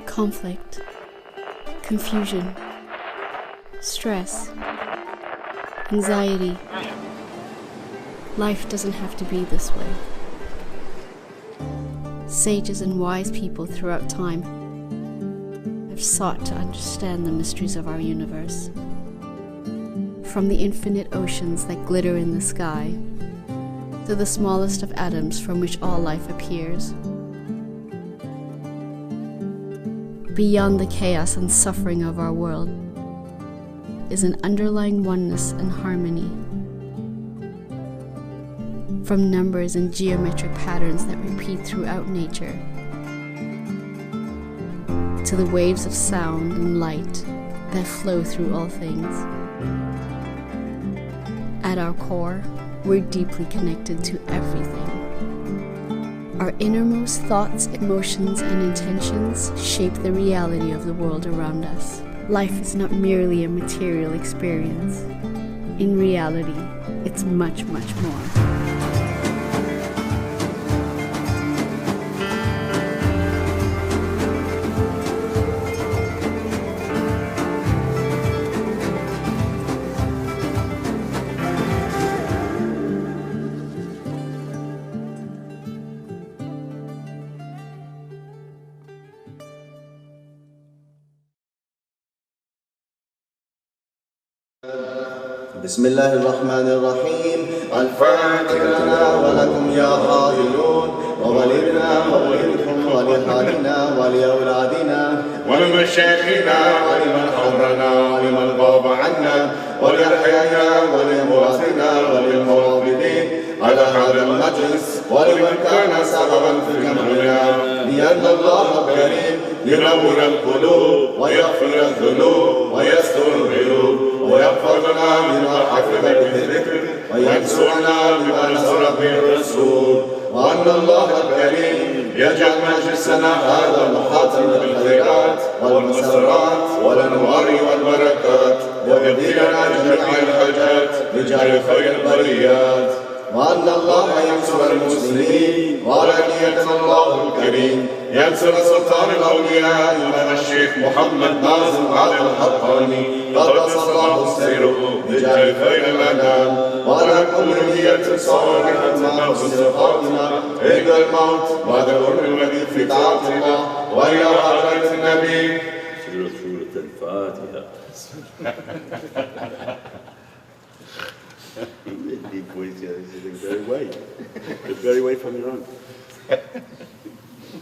Conflict, confusion, stress, anxiety. Life doesn't have to be this way. Sages and wise people throughout time have sought to understand the mysteries of our universe. From the infinite oceans that glitter in the sky, to the smallest of atoms from which all life appears. Beyond the chaos and suffering of our world is an underlying oneness and harmony. From numbers and geometric patterns that repeat throughout nature, to the waves of sound and light that flow through all things. At our core, we're deeply connected to everything. Our innermost thoughts, emotions, and intentions shape the reality of the world around us. Life is not merely a material experience. In reality, it's much, much more. بسم الله الرحمن الرحيم. الفاتحة لنا ولكم يا حاضرون، وولدنا وولدكم ولحالنا ولأولادنا ولمشايخنا ولمن حضرنا ولمن غاب عنا ولأحيائنا ولأمواتنا وللموافدين على هذا المجلس ولمن كان سببا في جمعنا، لأن الله الكريم ينور القلوب ويغفر الذنوب ويستر العيوب ويغفر لنا بما حفظ به الذكر وينصرنا بما نصر به الرسول، وأن الله الكريم يجعل مجلسنا هذا محاطا بالخيرات والمسرات والأنوار والبركات ويبدلنا جميع الحاجات بجاه خير البريات، وأن الله ينصر المسلمين، وعلانية الله الكريم ينصر سلطان الأولياء إمام الشيخ محمد ناظم علي الحقاني قدس الله سيره بجاه خير الأنام، وعلى كل نية صالحة مع حسن الخاتمة عند الموت بعد الأمر الذي في طاعة الله وإلى حضرة النبي. سورة الفاتحة. Deep voice, yeah, this is the very way from your own.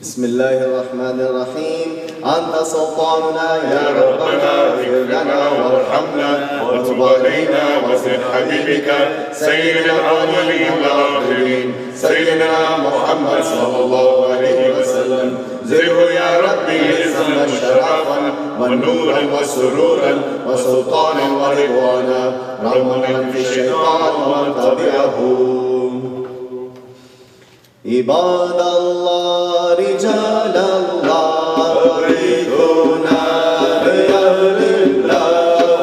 بسم الله الرحمن الرحيم. أنت سلطاننا يا ربنا، اغفر لنا وارحمنا وتب علينا وزد حبيبك سيدنا الأولين والآخرين سيدنا محمد صلى الله عليه وسلم، زده يا ربي عزا وشرافا ونورا وسرورا وسلطانا ورضوانا، رغما في الشيطان ومن تبعه. عباد الله رجال الله أريدونا بأمر الله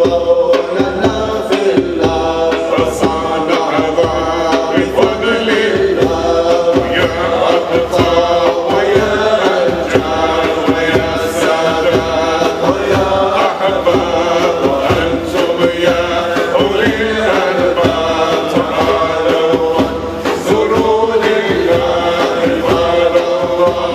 وطولنا في الله فصنعنا بفضل الله يا أبقى ويا أنجى ويا سادات ويا أحباب وأنتم يا أولي الألباب تعالوا زوروا لله عباد الله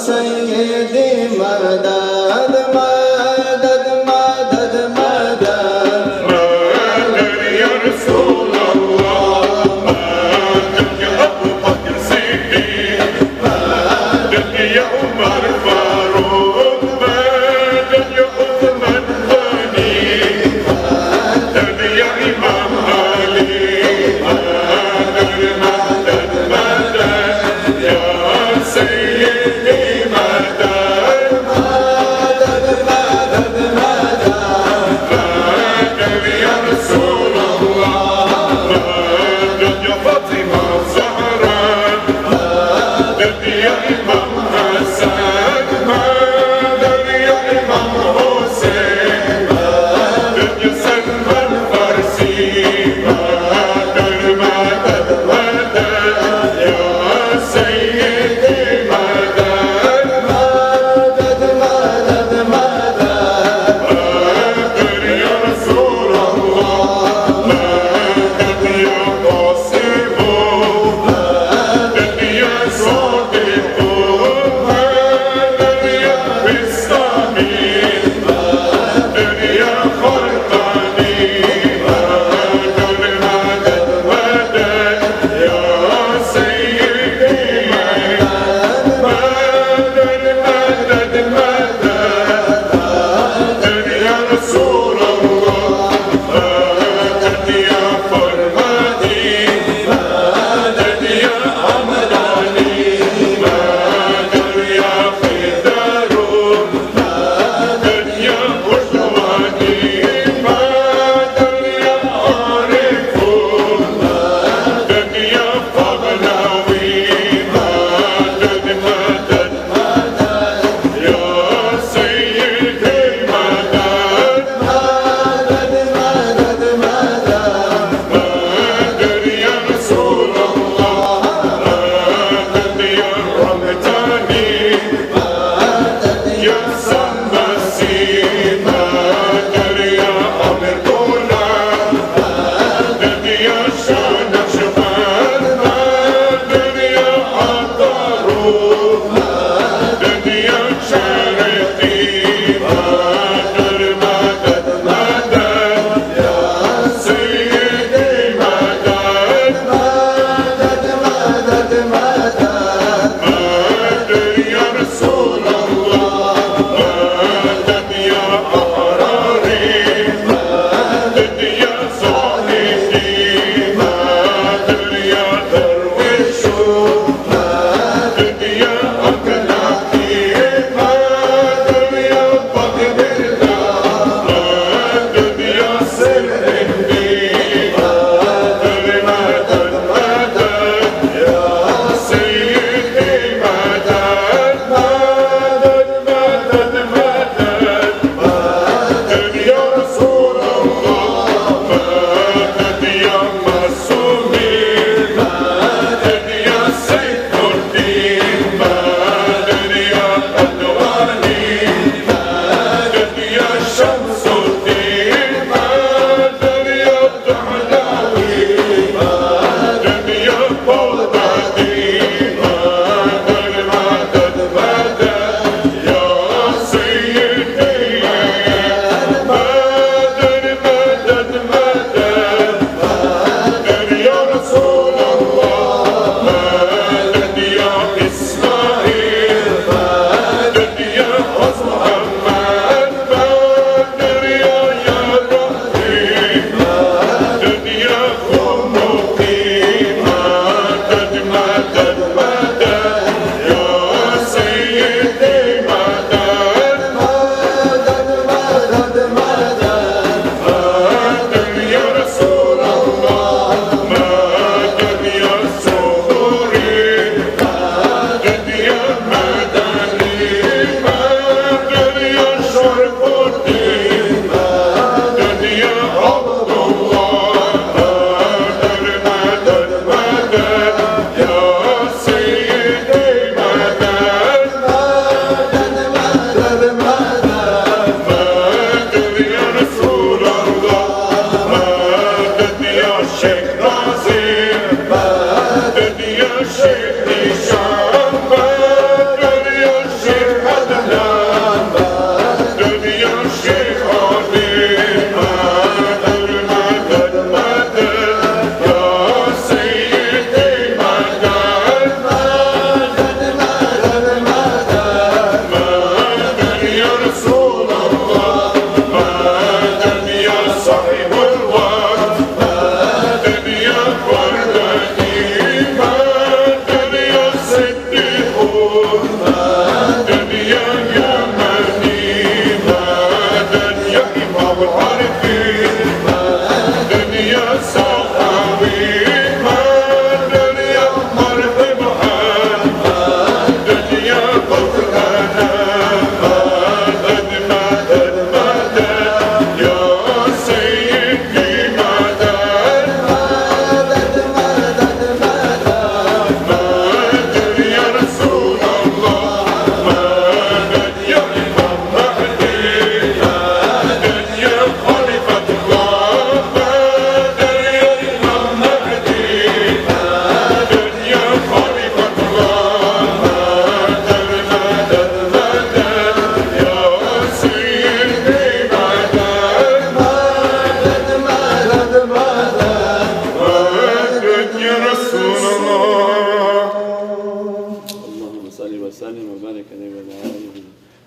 سيدي مدد مدد مدد مدد مدد يا رسول الله مدد يا أبو بكر صديق مدد يا عمر فاروق مدد يا عثمان غني مدد يا إمام علي مدد مدد مدد يا سيدي مدد مدد مدد مدد مدد يا رسول الله مدد يا فاطمة الزهراء مدد يا إمام حسن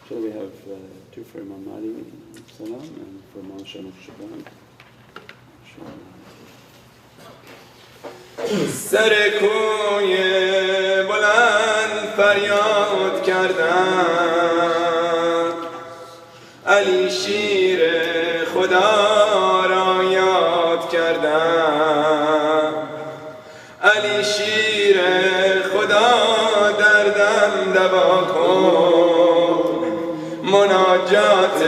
So we have two for Imam Ali salam and for Mawsha Naqshbandi. سر کوی بلند فریاد کردم علی شیر خدا را یاد کردم علی شیر خدا دردم دوا کن مناجات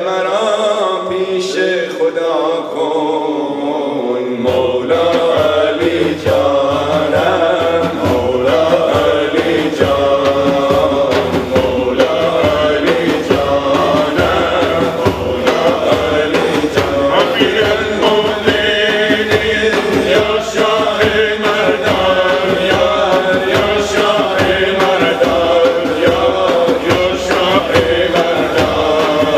مرا پیش خدا کن مولا علی جانم مولا علی جان مولا علی جانم مولا علی جان امیر المؤمنین یا شاه مردان یا شاه مردان یا شاه مردان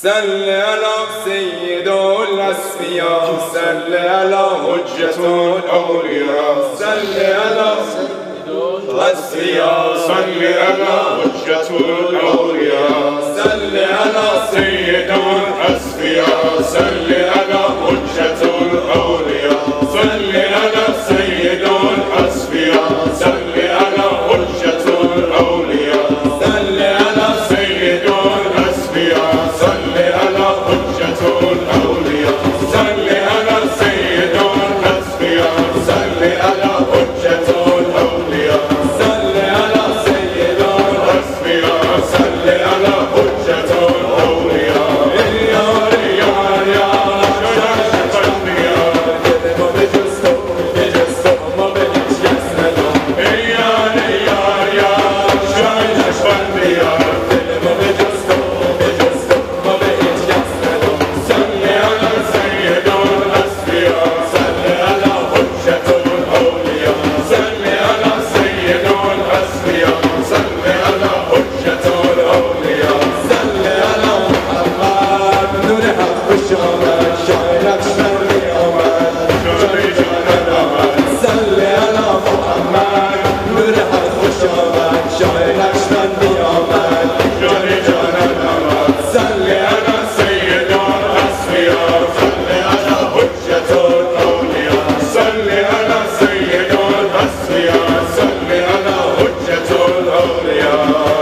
صل على سيد الأصفياء صل على حجة الأولياء صل على سيد الأصفياء صل على حجة الأولياء صل على سيد الأصفياء صل على حجة الأولياء صل على سيد الأصفياء صل على حجة الأولياء صل على سيد الأصفياء صل على حجة الأولياء صل على سيد الأصفياء صل على حجة الأولياء صل على سيد الأصفياء صل على حجة الأولياء يا نقشبندی دل ما به جز تو ما به هیچ کس نداریم یا نقشبندی دل ما به جز تو ما به هیچ کس نداریم صل علی سید الأصفیاء صل علی حجة الأولياء صل علی سید الأصفیاء صل علی حجة الأولياء صل علی محمد نور حق بشامد شاه نقشبندی آمد جان جانان آمد صل علی محمد نور حق بشامد شاه نقشبندی آمد جان جانان آمد صل علی سید الأصفیاء صل علی حجة الأولياء صل علی سید الأصفیاء صل علی حجة الأولياء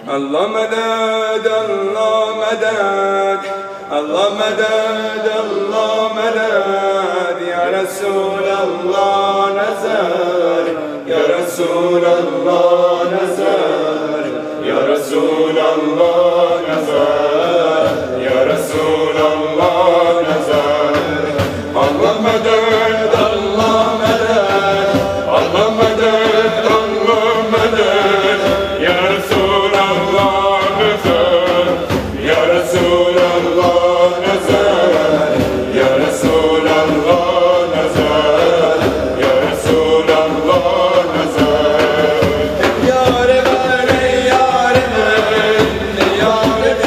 الله مدد الله مدد الله مدد الله مدد يا رسول الله نزل يا رسول الله نزل يا رسول الله نزل يا رسول الله نزل الله مدد الله مدد الله مدد الله مدد يا رسول الله نزل يا رسول الله نزل يا رسول الله نزل يا رسول الله نزل يا رب يا رب يا رب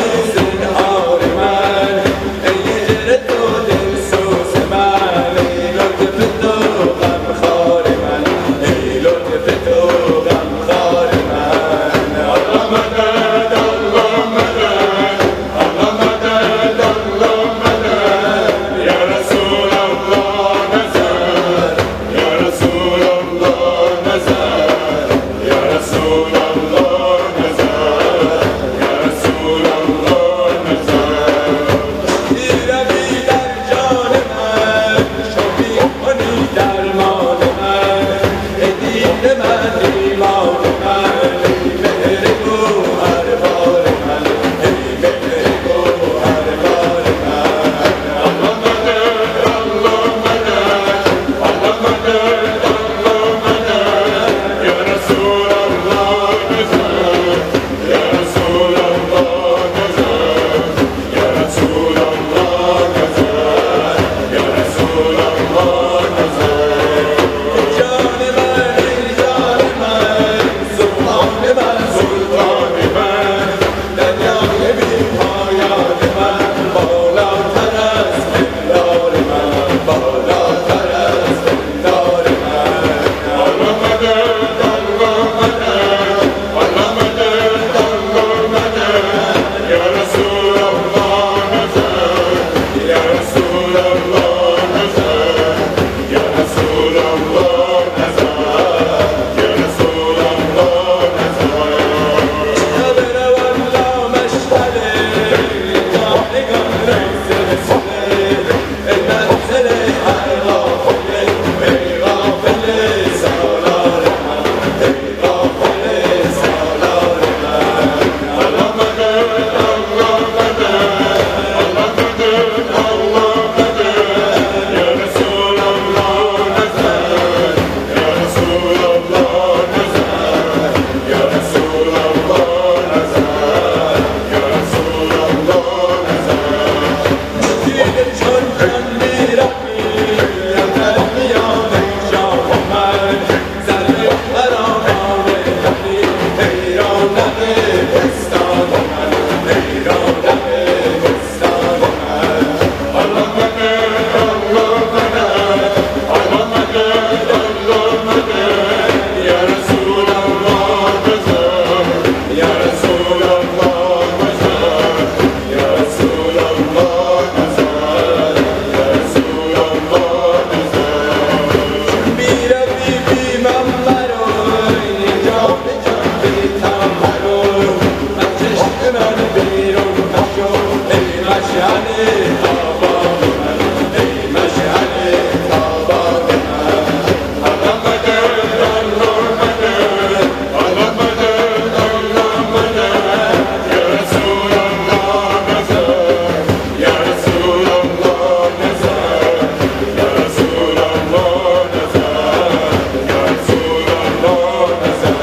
من بیرون نشو ای مشعل آباد من ای مشعل آباد من Allah madad, Allah madad, Allah madad, Allah madad. Ya Rasul Allah nazar, Ya Rasul Allah nazar, Ya Rasul Allah nazar, Ya Rasul Allah nazar.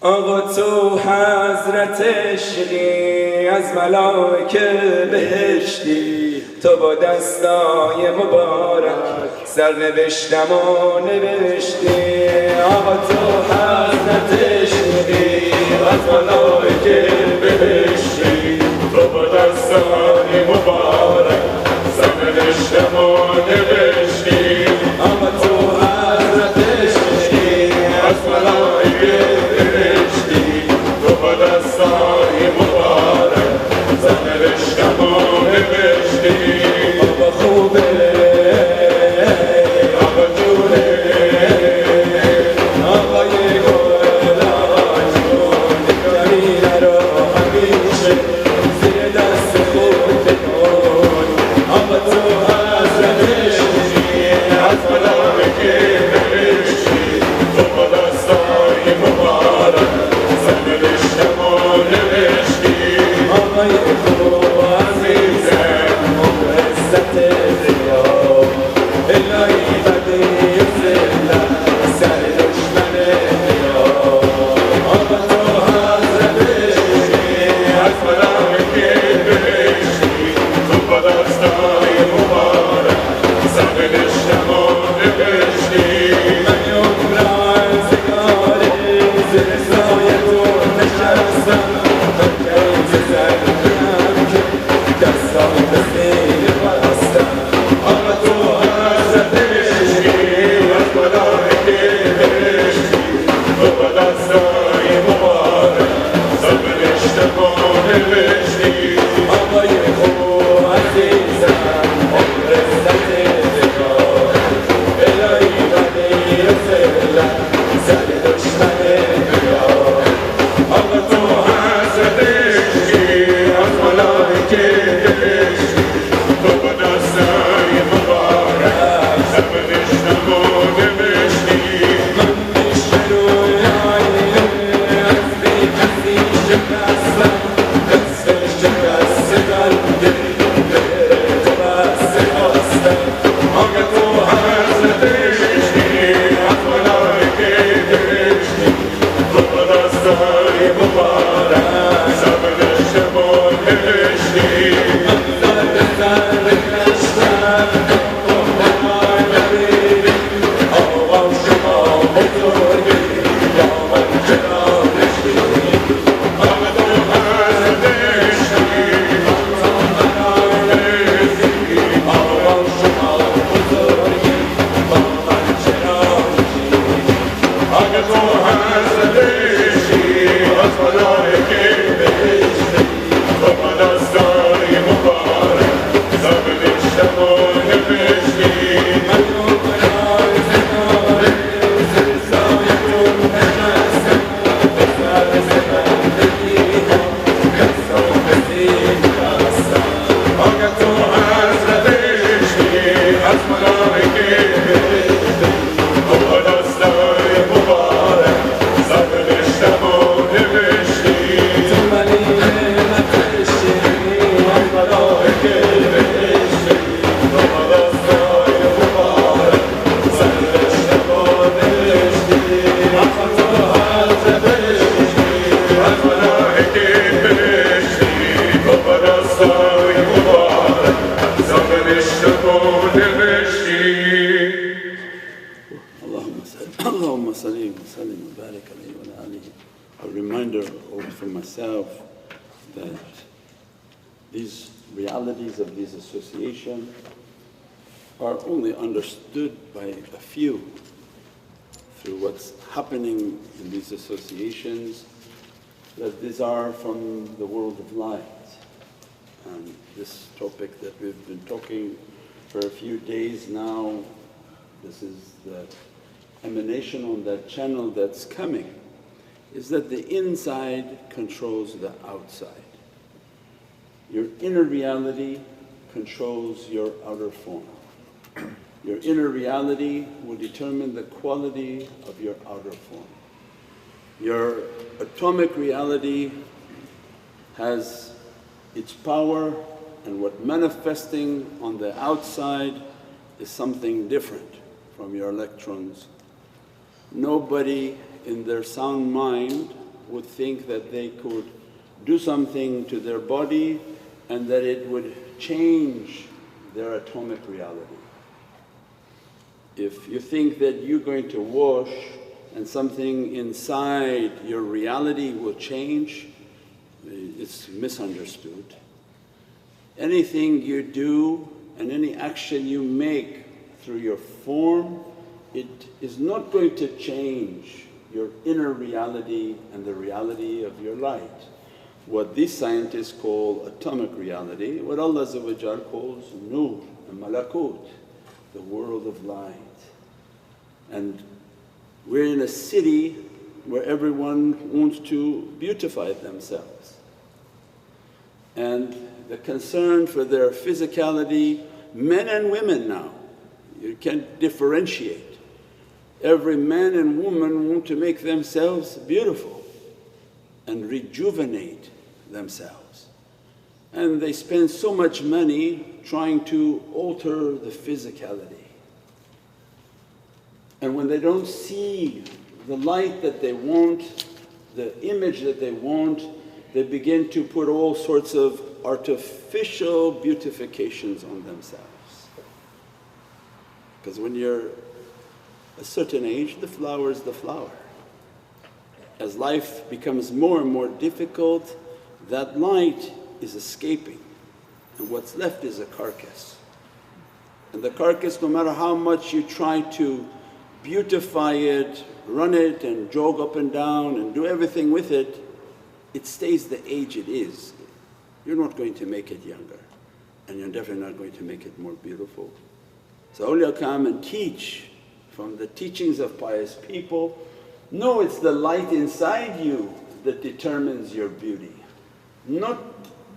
آقا تو حضرت عشقی از ملائکه بهشتی تو با دستای مبارک سرنوشتم و نوشتی آقا تو حضرت عشقی از ملائکه بهشتی تو با دستای مبارک سرنوشتم و نوشتی آقا تو حضرت عشقی از ملائکه بهشتی تو با دستای مبارک سرنوشتم و نوشتی آقا خوبه آقا جونه آقای گلان جون جمیله رو همیشه زیر دست خود بکن آقا تو حضرت عشقی از ملائکه بهشتی تو با دستای مبارک سرنوشتم و نوشتی آقای خوب عزیزم و عزت زیاد الهی بدی و ذلت سر دشمن بیاد آقا تو حضرت عشقی از ملائکه بهشتی تو با دستای مبارک سرنوشتم و نوشتی من عمرم سیگاری زیر سایه تو نشستم من کیز زنم که دستان به سینه بستم آقا تو حضرت عشقی از ملائکه بهشتی تو با دستای مبارک سرنوشتم و نوشتی آقای خوب عزیزم عمر عزت زیاد الهی بدی و ذلت سر دشمن بیاد آقا تو حضرت عشقی از ملائکه بهشتی تو با دستای مبارک سرنوشتم و نوشتی من میشه روی آینه از بی کسی شکستم دست شکست قلبی به تو بسته خواستم آقا تو حضرت عشقی از ملائکه بهشتی تو با دستای مبارک سرنوشتم و نوشتی salli wa sallim wa barik alayhi wa ala alihi. A reminder for myself that these realities of these associations are only understood by a few through what's happening in these associations, that these are from the world of light. And this topic that we've been talking for a few days now, this is the emanation on that channel that's coming, is that the inside controls the outside. Your inner reality controls your outer form. Your inner reality will determine the quality of your outer form. Your atomic reality has its power, and what manifesting on the outside is something different from your electrons. Nobody in their sound mind would think that they could do something to their body and that it would change their atomic reality. If you think that you're going to wash and something inside your reality will change, it's misunderstood. Anything you do and any action you make through your form, it is not going to change your inner reality and the reality of your light. What these scientists call atomic reality, what Allah calls nur and malakut, the world of light. And we're in a city where everyone wants to beautify themselves, and the concern for their physicality, men and women now, you can't differentiate. Every man and woman want to make themselves beautiful and rejuvenate themselves, and they spend so much money trying to alter the physicality. And when they don't see the light that they want, the image that they want, they begin to put all sorts of artificial beautifications on themselves. Because when you're a certain age, the flower is the flower. As life becomes more and more difficult, that light is escaping, and what's left is a carcass. And the carcass, no matter how much you try to beautify it, run it and jog up and down and do everything with it, it stays the age it is. You're not going to make it younger, and you're definitely not going to make it more beautiful. So awliya come and teach from the teachings of pious people. No, it's the light inside you that determines your beauty, not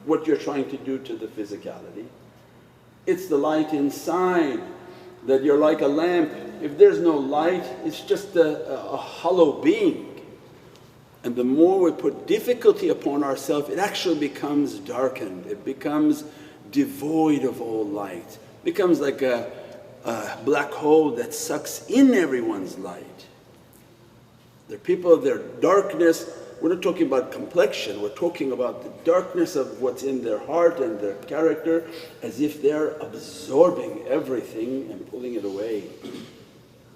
what you're trying to do to the physicality. It's the light inside, that you're like a lamp. If there's no light, it's just a hollow being. And the more we put difficulty upon ourselves, it actually becomes darkened, it becomes devoid of all light, becomes like a black hole that sucks in everyone's light. There are people, their darkness, we're not talking about complexion, we're talking about the darkness of what's in their heart and their character, as if they're absorbing everything and pulling it away.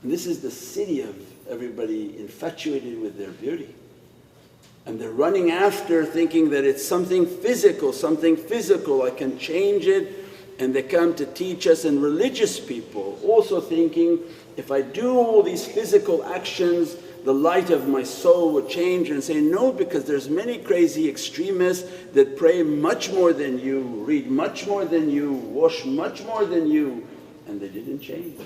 And this is the city of everybody infatuated with their beauty. And they're running after thinking that it's something physical, I can change it. And they come to teach us, and religious people also thinking, if I do all these physical actions, the light of my soul would change, and say, no, because there's many crazy extremists that pray much more than you, read much more than you, wash much more than you, and they didn't change.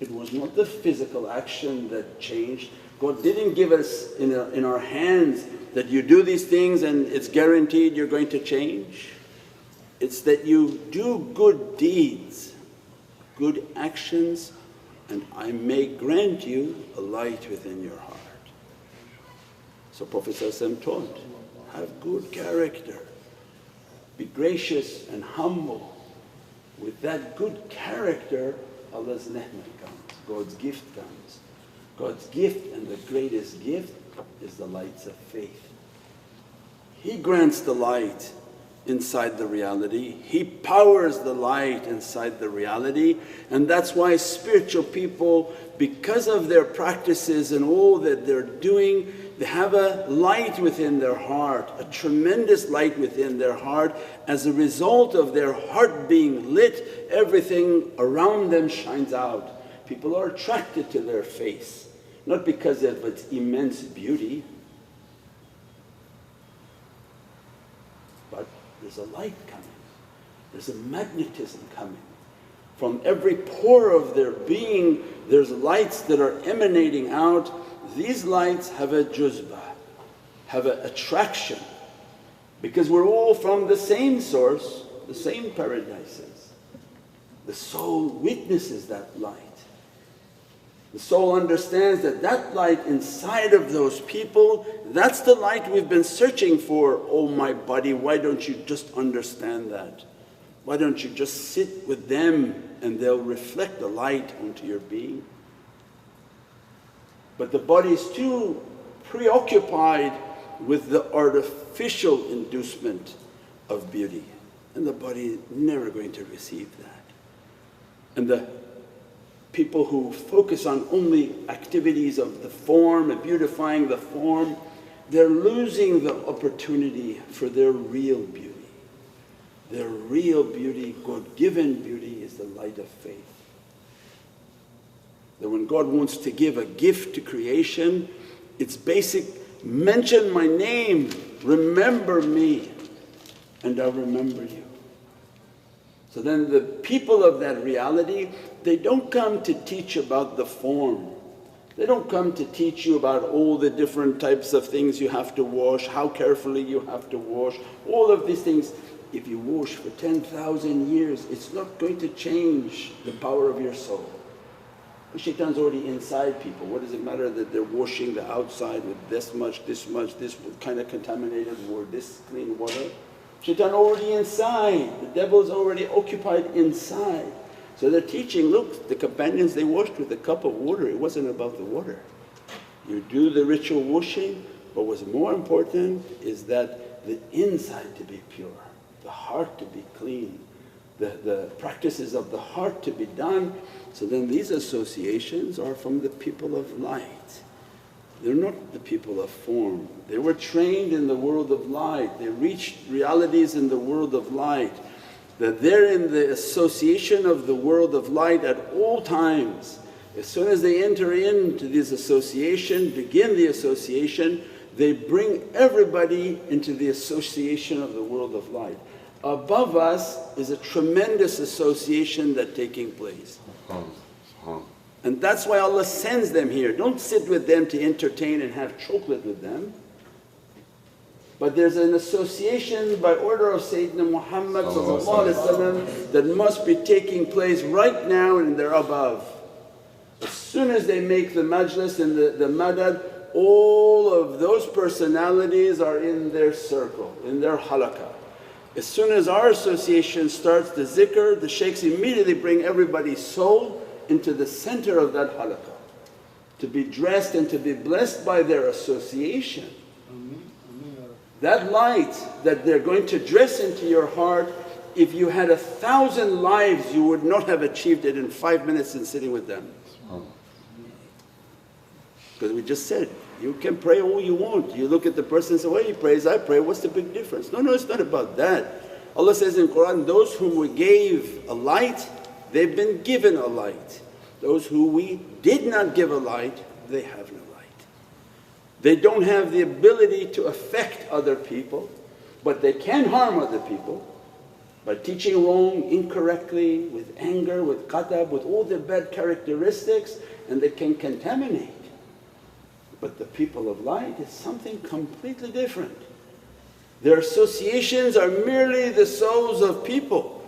It was not the physical action that changed. God didn't give us in our hands that you do these things and it's guaranteed you're going to change. It's that you do good deeds, good actions, and I may grant you a light within your heart. So Prophet taught, have good character, be gracious and humble. With that good character, Allah's ni'mat comes, God's gift comes. God's gift, and the greatest gift, is the lights of faith. He grants the light inside the reality, He powers the light inside the reality. And that's why spiritual people, because of their practices and all that they're doing, they have a light within their heart, a tremendous light within their heart. As a result of their heart being lit, everything around them shines out. People are attracted to their face, not because of its immense beauty, but there's a light coming, there's a magnetism coming. From every pore of their being there's lights that are emanating out. These lights have a juzbah, have an attraction, because we're all from the same source, the same paradises. The soul witnesses that light. The soul understands that that light inside of those people, that's the light we've been searching for. Oh my body, why don't you just understand that? Why don't you just sit with them and they'll reflect the light onto your being? But the body is too preoccupied with the artificial inducement of beauty, and the body is never going to receive that. And the people who focus on only activities of the form and beautifying the form, they're losing the opportunity for their real beauty. Their real beauty, God-given beauty, is the light of faith. That when God wants to give a gift to creation, it's basic, mention my name, remember me, and I'll remember you. So then the people of that reality, they don't come to teach about the form. They don't come to teach you about all the different types of things you have to wash, how carefully you have to wash, all of these things. If you wash for 10,000 years, it's not going to change the power of your soul. The shaitan's already inside people. What does it matter that they're washing the outside with this much, this kind of contaminated water, this clean water? Shaitan already inside, the devil's already occupied inside. So they're teaching, look, the companions, they washed with a cup of water, it wasn't about the water. You do the ritual washing, but what's more important is that the inside to be pure, the heart to be clean, the practices of the heart to be done. So then these associations are from the people of light. They're not the people of form. They were trained in the world of light, they reached realities in the world of light, that they're in the association of the world of light at all times. As soon as they enter into this association, begin the association, they bring everybody into the association of the world of light. Above us is a tremendous association that's taking place. And that's why Allah sends them here. Don't sit with them to entertain and have chocolate with them. But there's an association by order of Sayyidina Muhammad that must be taking place right now, and they're above. As soon as they make the majlis and the madad, all of those personalities are in their circle, in their halaqah. As soon as our association starts the zikr, the shaykhs immediately bring everybody's soul into the center of that halaqah, to be dressed and to be blessed by their association. That light that they're going to dress into your heart, if you had 1,000 lives you would not have achieved it in 5 minutes in sitting with them. Because we just said, you can pray all you want. You look at the person and say, well, he prays, I pray, what's the big difference? No, it's not about that. Allah says in Qur'an, those whom we gave a light, they've been given a light. Those who we did not give a light, they have no light. They don't have the ability to affect other people, but they can harm other people by teaching wrong, incorrectly, with anger, with qadab, with all their bad characteristics, and they can contaminate. But the people of light is something completely different. Their associations are merely the souls of people.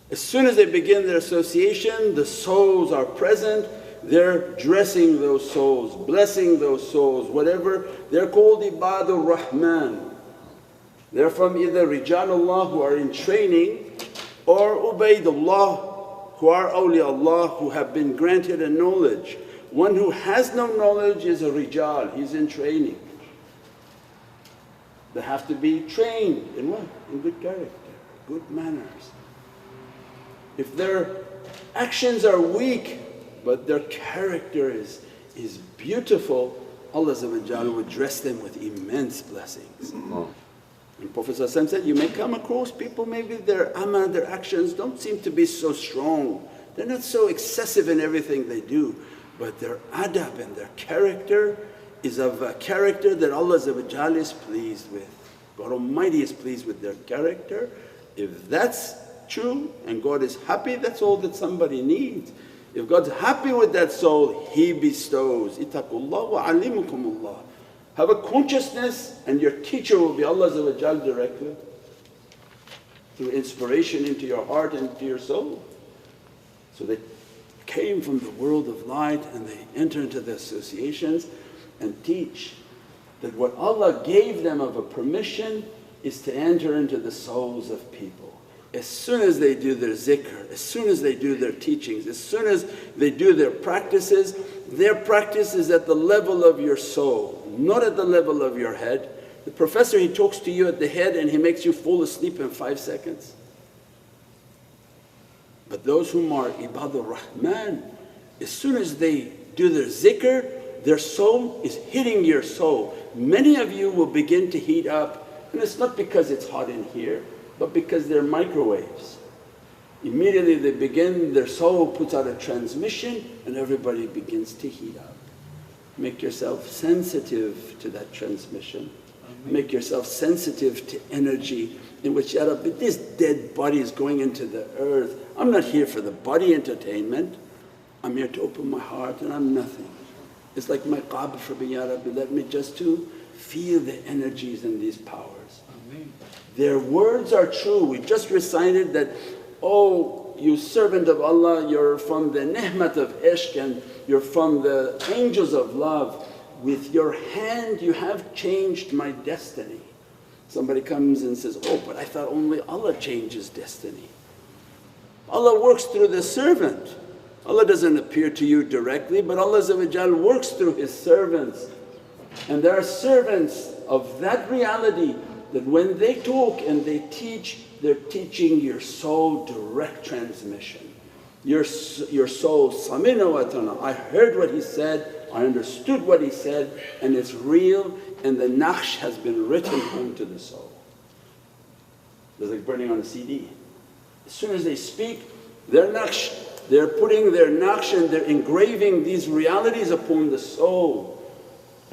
As soon as they begin their association, the souls are present, they're dressing those souls, blessing those souls, whatever. They're called Ibadur Rahman. They're from either Rijalullah who are in training, or Ubaidullah who are awliyaullah who have been granted a knowledge. One who has no knowledge is a rijal, he's in training. They have to be trained in what? In good character, good manners. If their actions are weak but their character is beautiful, Allah would dress them with immense blessings. And Prophet said, you may come across people, maybe their amal, their actions don't seem to be so strong. They're not so excessive in everything they do, but their adab and their character is of a character that Allah is pleased with. God Almighty is pleased with their character. If that's true and God is happy, that's all that somebody needs. If God's happy with that soul, He bestows. Ittaqullah wa alimukumullah. Have a consciousness and your teacher will be Allah directly through inspiration into your heart and into your soul. So they came from the world of light and they enter into the associations and teach that what Allah gave them of a permission is to enter into the souls of people. As soon as they do their zikr, as soon as they do their teachings, as soon as they do their practice is at the level of your soul, not at the level of your head. The professor, he talks to you at the head and he makes you fall asleep in 5 seconds. But those whom are Ibadur Rahman, as soon as they do their zikr, their soul is hitting your soul. Many of you will begin to heat up, and it's not because it's hot in here, but because they're microwaves. Immediately they begin, their soul puts out a transmission and everybody begins to heat up. Make yourself sensitive to that transmission. Make yourself sensitive to energy in which, Ya Rabbi, this dead body is going into the earth. I'm not here for the body entertainment, I'm here to open my heart and I'm nothing. It's like my qabr for me, Ya Rabbi, let me just to feel the energies and these powers. Their words are true. We just recited that, oh you servant of Allah, you're from the ni'mat of ishq and you're from the angels of love. With your hand you have changed my destiny. Somebody comes and says, oh but I thought only Allah changes destiny. Allah works through the servant. Allah doesn't appear to you directly, but Allah works through His servants. And there are servants of that reality that when they talk and they teach, they're teaching your soul direct transmission. Your soul, samina wa ata'na, I heard what he said, I understood what he said, and it's real, and the naqsh has been written onto the soul. It's like burning on a CD. As soon as they speak, their naqsh, they're putting their naqsh and they're engraving these realities upon the soul.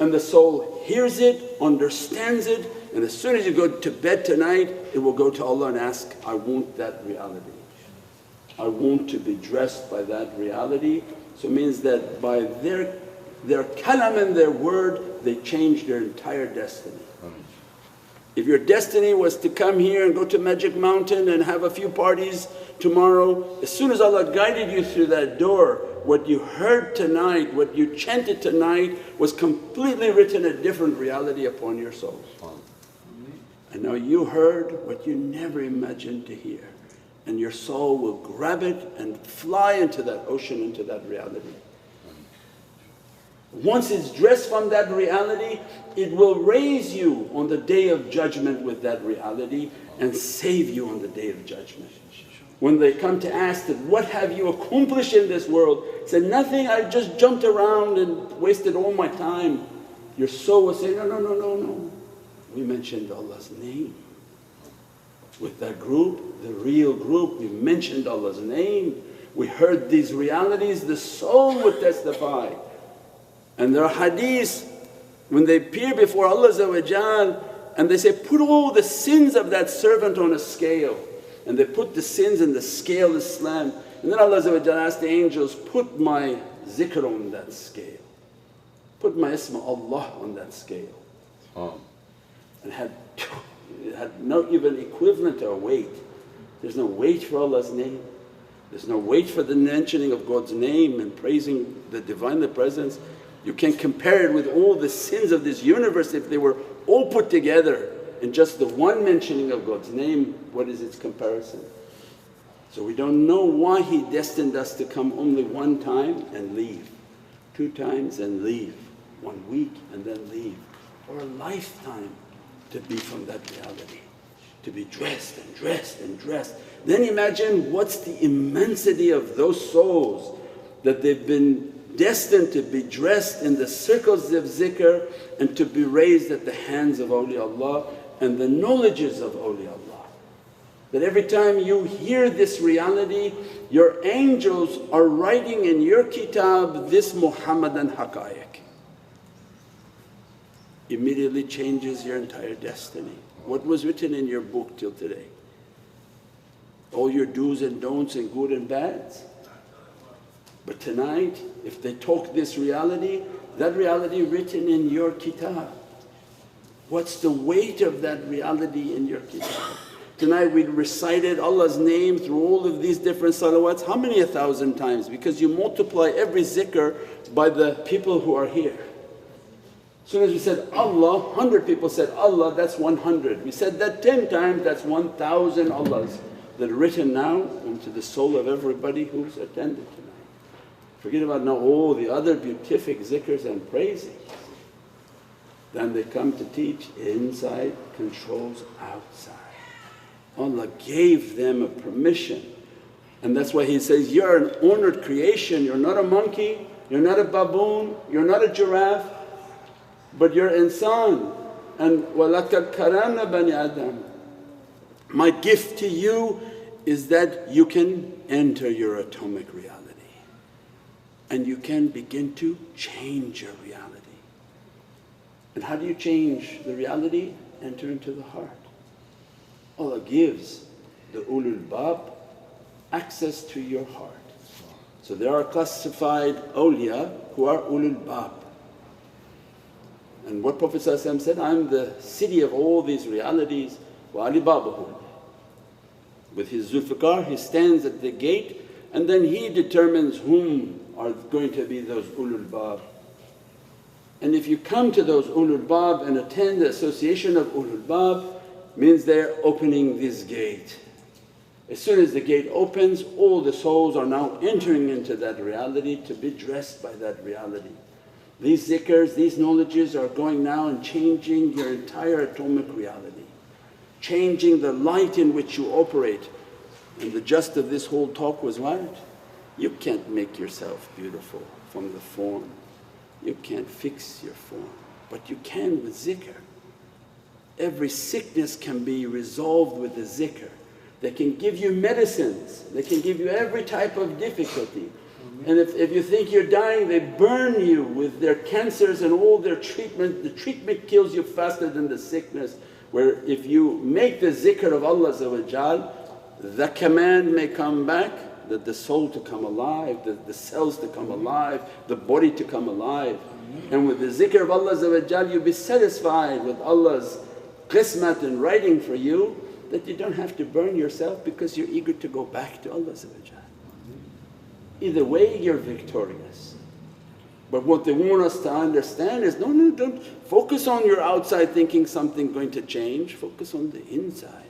And the soul hears it, understands it, and as soon as you go to bed tonight, it will go to Allah and ask, I want that reality. I want to be dressed by that reality. So it means that by their kalam and their word, they change their entire destiny. If your destiny was to come here and go to Magic Mountain and have a few parties tomorrow, as soon as Allah guided you through that door, what you heard tonight, what you chanted tonight was completely written a different reality upon your soul. And now you heard what you never imagined to hear, and your soul will grab it and fly into that ocean, into that reality. Once it's dressed from that reality, it will raise you on the Day of Judgment with that reality and save you on the Day of Judgment. When they come to ask that, what have you accomplished in this world? Say, nothing, I just jumped around and wasted all my time. Your soul will say, no, no, no, no, no. We mentioned Allah's name. With that group, the real group, we mentioned Allah's name. We heard these realities, the soul would testify. And there are hadiths, when they appear before Allah and they say, put all the sins of that servant on a scale. And they put the sins in the scale Islam. And then Allah asked the angels, put my zikr on that scale. Put my isma Allah on that scale. And it had no even equivalent or weight. There's no weight for Allah's name. There's no weight for the mentioning of God's name and praising the Divinely Presence. You can't compare it with all the sins of this universe if they were all put together in just the one mentioning of God's name. What is its comparison? So we don't know why He destined us to come only one time and leave, 2 times and leave, 1 week and then leave, or a lifetime. to be from that reality, to be dressed and dressed and dressed. Then imagine what's the immensity of those souls that they've been destined to be dressed in the circles of zikr and to be raised at the hands of awliyaullah and the knowledges of awliyaullah. That every time you hear this reality, your angels are writing in your kitab this Muhammadan haqqaiq. Immediately changes your entire destiny. What was written in your book till today? All your do's and don'ts and good and bads. But tonight if they talk this reality, that reality written in your kitab. What's the weight of that reality in your kitab? Tonight we recited Allah's name through all of these different salawats, how many 1,000 times? Because you multiply every zikr by the people who are here. As soon as we said Allah, 100 people said Allah, that's 100. We said that 10 times, that's 1,000 Allahs that are written now into the soul of everybody who's attended tonight. Forget about now all the other beatific zikrs and praisings. Then they come to teach inside controls outside. Allah gave them a permission, and that's why He says, you're an honored creation, you're not a monkey, you're not a baboon, you're not a giraffe, but you're insan. And وَلَقَدْ كَرَمْنَا بَنِي آدَمَ. My gift to you is that you can enter your atomic reality and you can begin to change your reality. And how do you change the reality? Enter into the heart. Allah gives the ulul bab access to your heart. So there are classified awliya who are ulul bab. And what Prophet said, I'm the city of all these realities, wa ali babahu. With his Zulfiqar he stands at the gate and then he determines whom are going to be those ulul bab. And if you come to those ulul bab and attend the association of ulul bab, means they're opening this gate. As soon as the gate opens, all the souls are now entering into that reality to be dressed by that reality. These zikrs, these knowledges are going now and changing your entire atomic reality, changing the light in which you operate. And the gist of this whole talk was what? You can't make yourself beautiful from the form, you can't fix your form, but you can with zikr. Every sickness can be resolved with the zikr. They can give you medicines, they can give you every type of difficulty. And if you think you're dying, they burn you with their cancers and all their treatment. The treatment kills you faster than the sickness. Where if you make the zikr of Allah, the command may come back that the soul to come alive, the cells to come alive, the body to come alive. And with the zikr of Allah you'll be satisfied with Allah's qismat and writing for you that you don't have to burn yourself because you're eager to go back to Allah. Either way you're victorious. But what they want us to understand is, no, don't focus on your outside thinking something going to change, focus on the inside.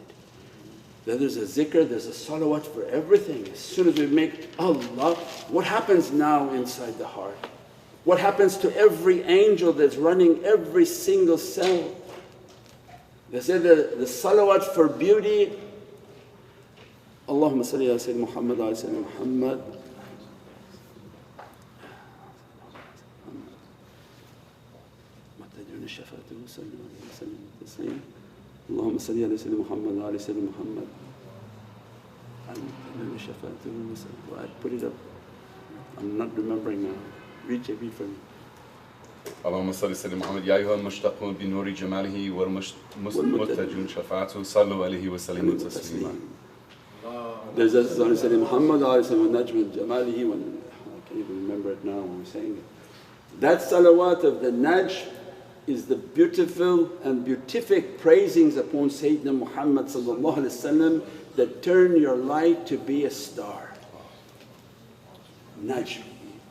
That there's a zikr, there's a salawat for everything. As soon as we make Allah, what happens now inside the heart? What happens to every angel that's running every single cell? They say the salawat for beauty, Allahumma salli ala Sayyidina Muhammad ala Sayyidina Muhammad. اللهم صل على سيدنا محمد وعلى سيدنا محمد. I put it up, I'm not remembering now. Read JB for me. اللهم صل على سيدنا محمد يا أيها المشتاقون بنور جماله والمرتجون شفاعته صلوا عليه وسلموا تسليما. There's a Sayyidina Muhammad وعلى سيدنا Najm جماله, I can't even remember it now when we're saying it. That salawat of the Najm is the beautiful and beatific praisings upon Sayyidina Muhammad that turn your light to be a star. Najm,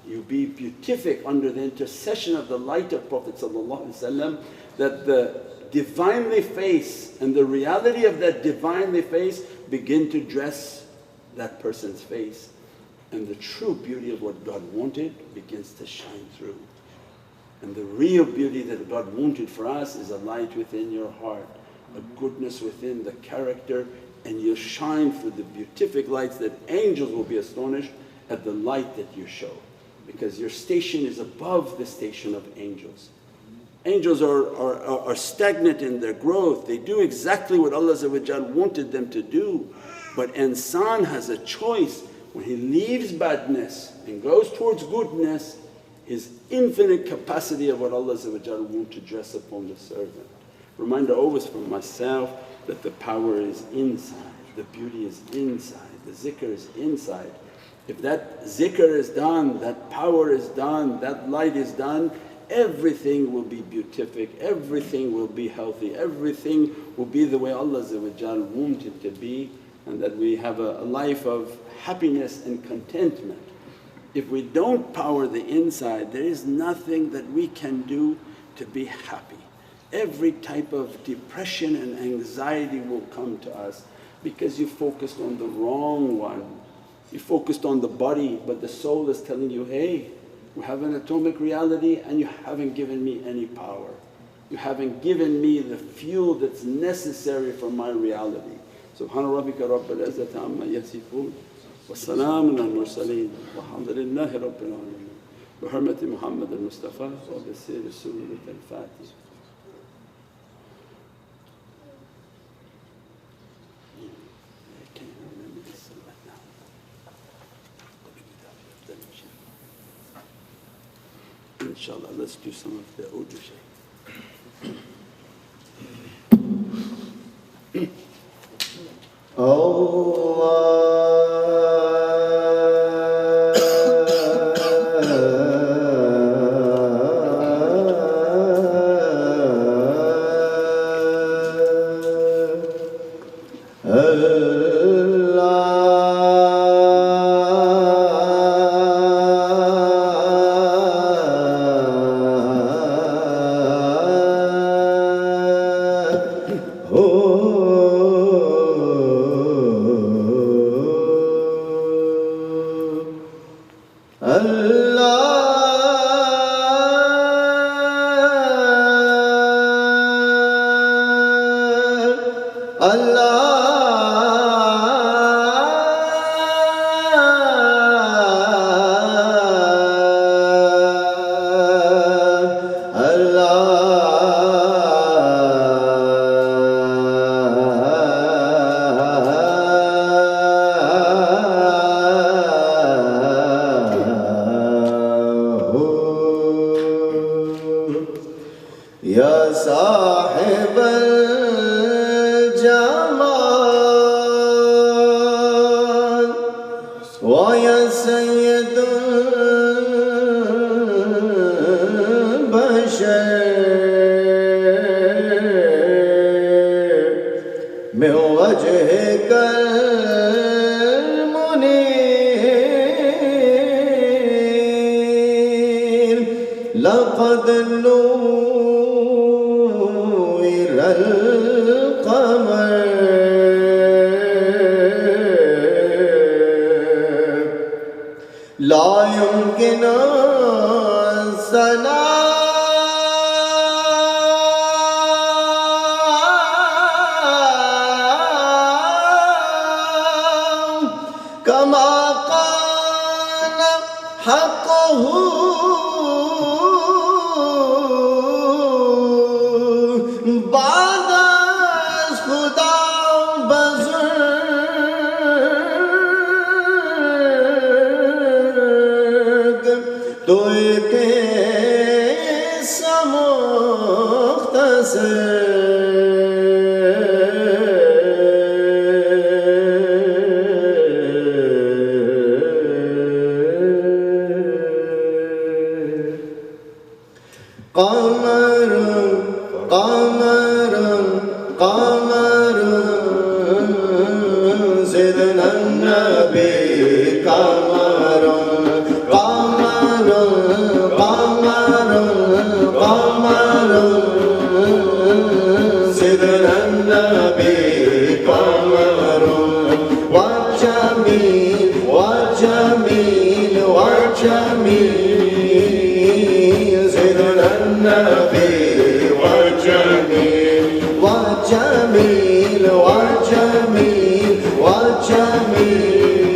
you be beatific under the intercession of the light of Prophet that the Divinely face and the reality of that Divinely face begin to dress that person's face, and the true beauty of what God wanted begins to shine through. And the real beauty that God wanted for us is a light within your heart, a goodness within the character, and you'll shine through the beatific lights that angels will be astonished at the light that you show, because your station is above the station of angels. Angels are stagnant in their growth, they do exactly what Allah wanted them to do. But insan has a choice. When he leaves badness and goes towards goodness, his infinite capacity of what Allah want to dress upon the servant. Reminder always for myself that the power is inside, the beauty is inside, the zikr is inside. If that zikr is done, that power is done, that light is done, everything will be beatific, everything will be healthy, everything will be the way Allah wanted to be, and that we have a life of happiness and contentment. If we don't power the inside, there is nothing that we can do to be happy. Every type of depression and anxiety will come to us because you focused on the wrong one. You focused on the body, but the soul is telling you, hey, we have an atomic reality and you haven't given me any power. You haven't given me the fuel that's necessary for my reality. Subhana rabbika rabbil izzati amma yasifoon wa salaamun al mursaleen walhamdulillahi rabbil alameen bi hurmati Muhammad al Mustafa wa bi siri Surat al-Fatiha. Inshallah, let's do some of the Urdu shaykh. Jamil, Zidna النبي وجميل وجميل وجميل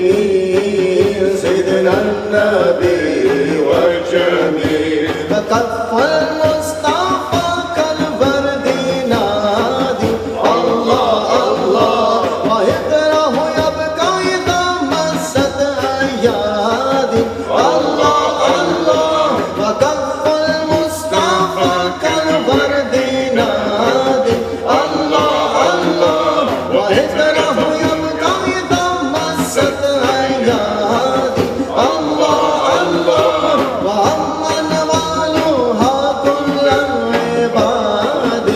وجميل سيدنا النبي وجميل فكف المصطفى كالورد نادي الله الله ويكره يبقى إذا مست أيادي الله الله وكف المصطفى كالورد نادي الله الله ويكره يبقى إذا مست أيادي الله الله وعمن والوها كل العباد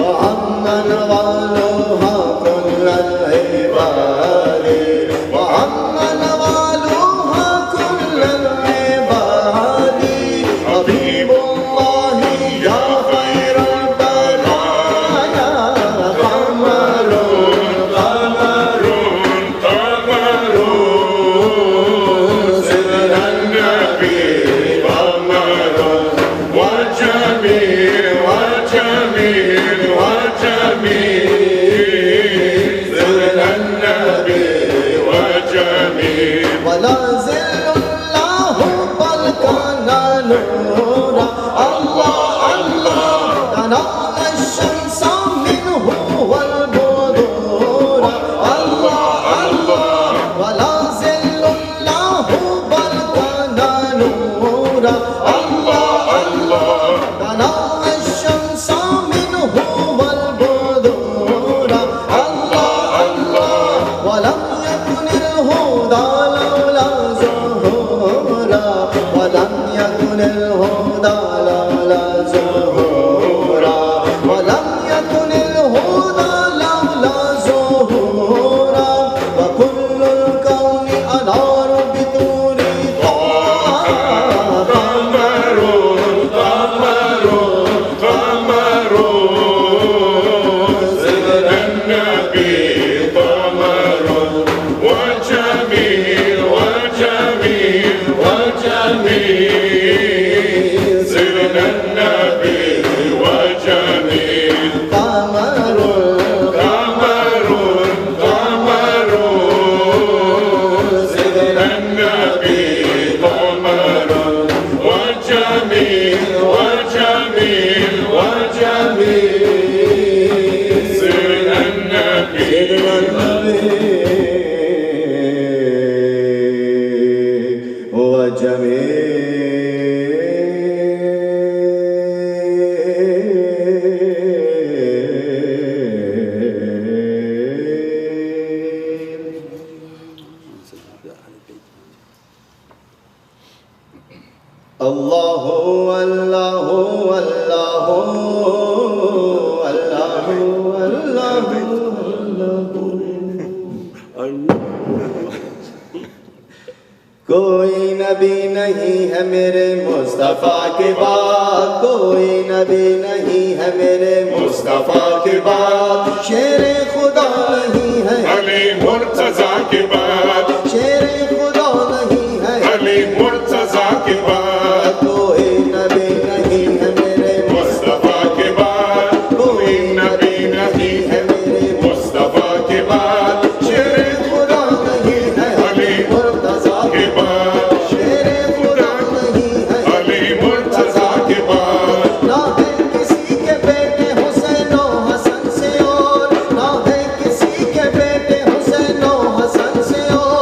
وعمن والوها كل العباد وعمن والوها كل العباد حبيب الله يا خير البرايا قمر قمر قمر سيدنا النبي قمر وجميل وجميل وجميل سيدنا النبي وجميل ولا زل الله بل كان نورا الله الله تنال الشمس منه والبدور الله الله ولا زل الله بل كان نورا الله الله تنال الشمس منه والبدور الله الله ولم يكن الهدى لولا زهورا ولم يكن الهدى لولا زهورا ولم يكن الهدى لولا زهورا وكل الكون أنار بطول طه قمر قمر قمر سيدنا النبي قمر وجميل وجميل وجميل سيدنا النبي وجميل قمر قمر قمر سيدنا النبي قمر وجميل وجميل وجميل سيدنا النبي الله الله الله الله الله कोई नबी नहीं है मेरे मुस्तफ़ा के बाद कोई नबी नहीं है मेरे मुस्तफ़ा के बाद शेरे खुदा नहीं है अली मुर्तज़ा के बाद शेरे खुदा नहीं है अली मुर्तज़ा के बाद कोई नबी नहीं है मेरे मुस्तफ़ा के बाद कोई नबी नहीं है मेरे मुस्तफ़ा के बाद शेरे खुदा नहीं है अली मुर्तज़ा के बाद शेरे खुदा नहीं है अली मुर्तज़ा के बाद ना है किसी के बेटे हुसैन और हसन से और ना है किसी के बेटे हुसैन और हसन से और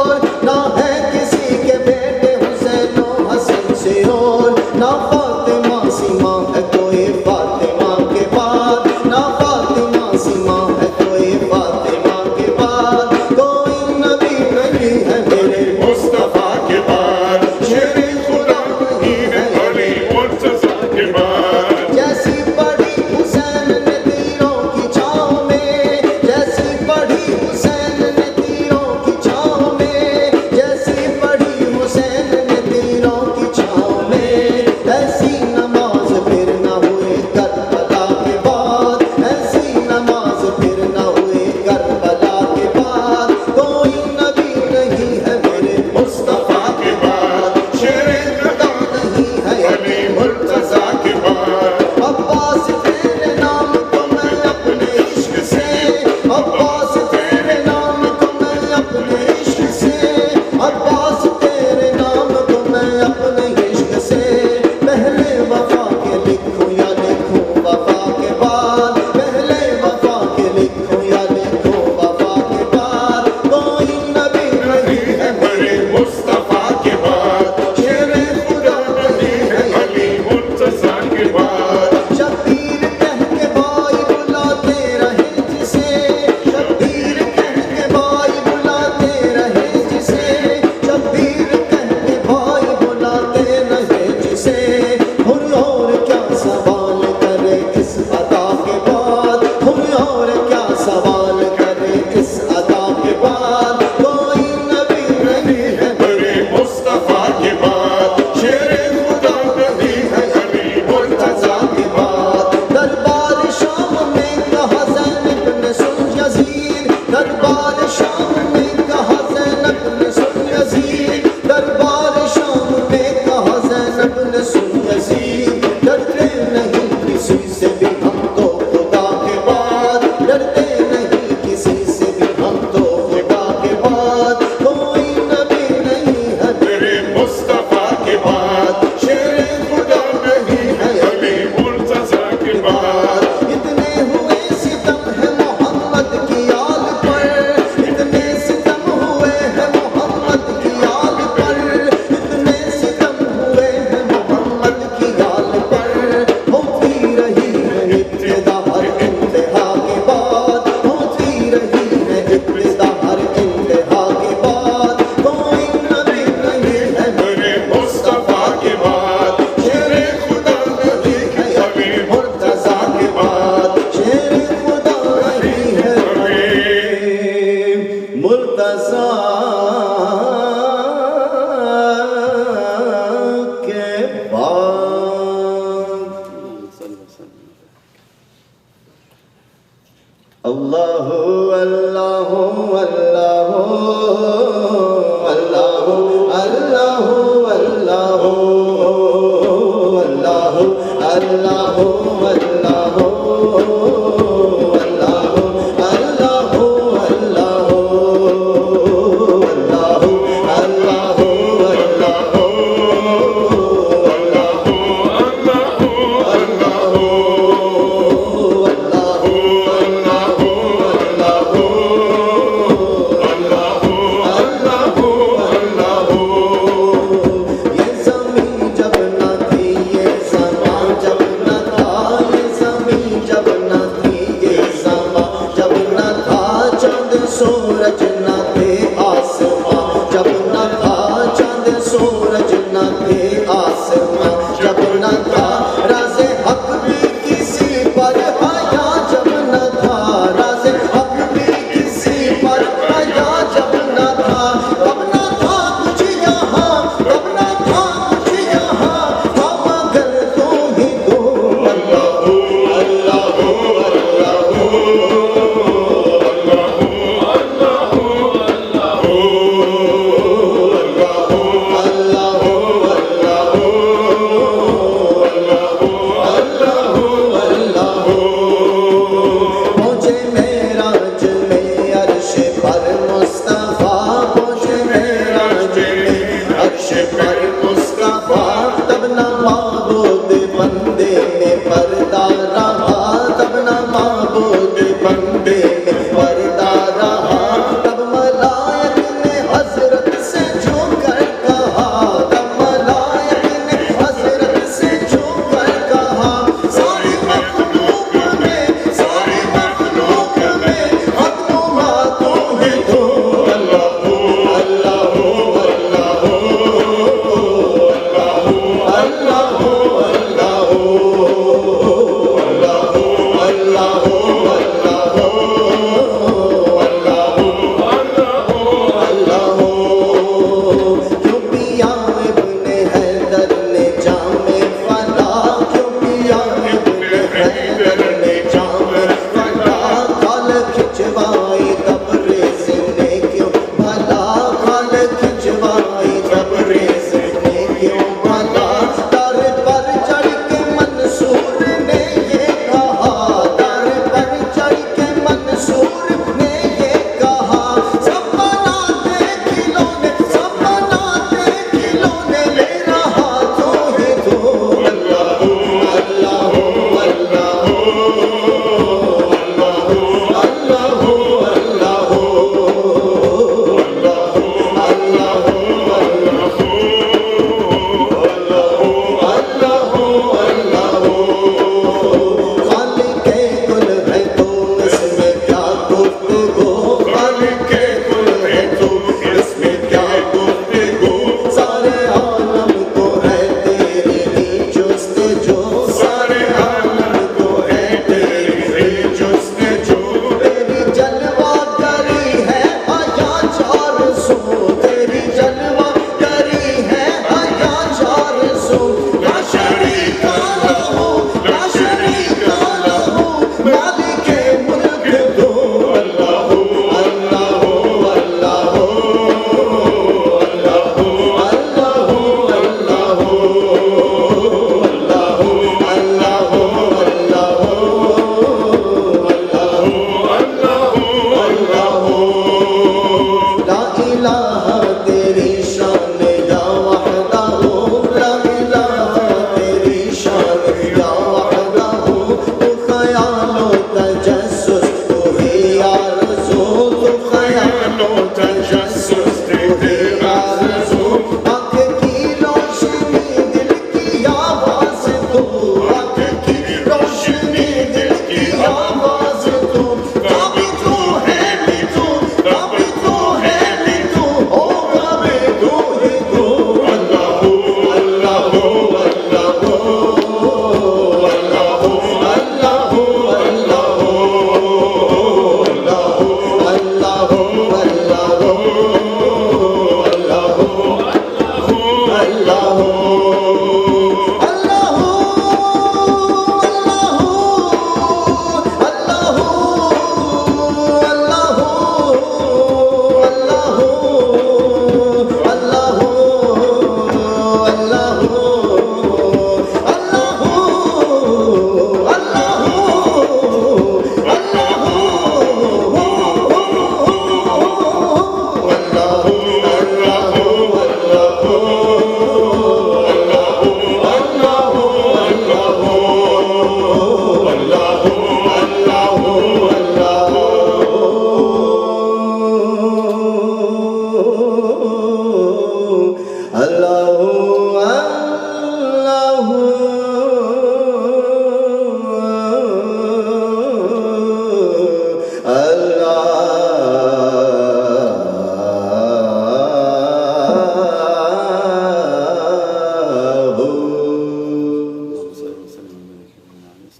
Allahu, Allahu, Allahu, Allahu, Allahu, Allahu, Allahu, Allahu, Allahu, जब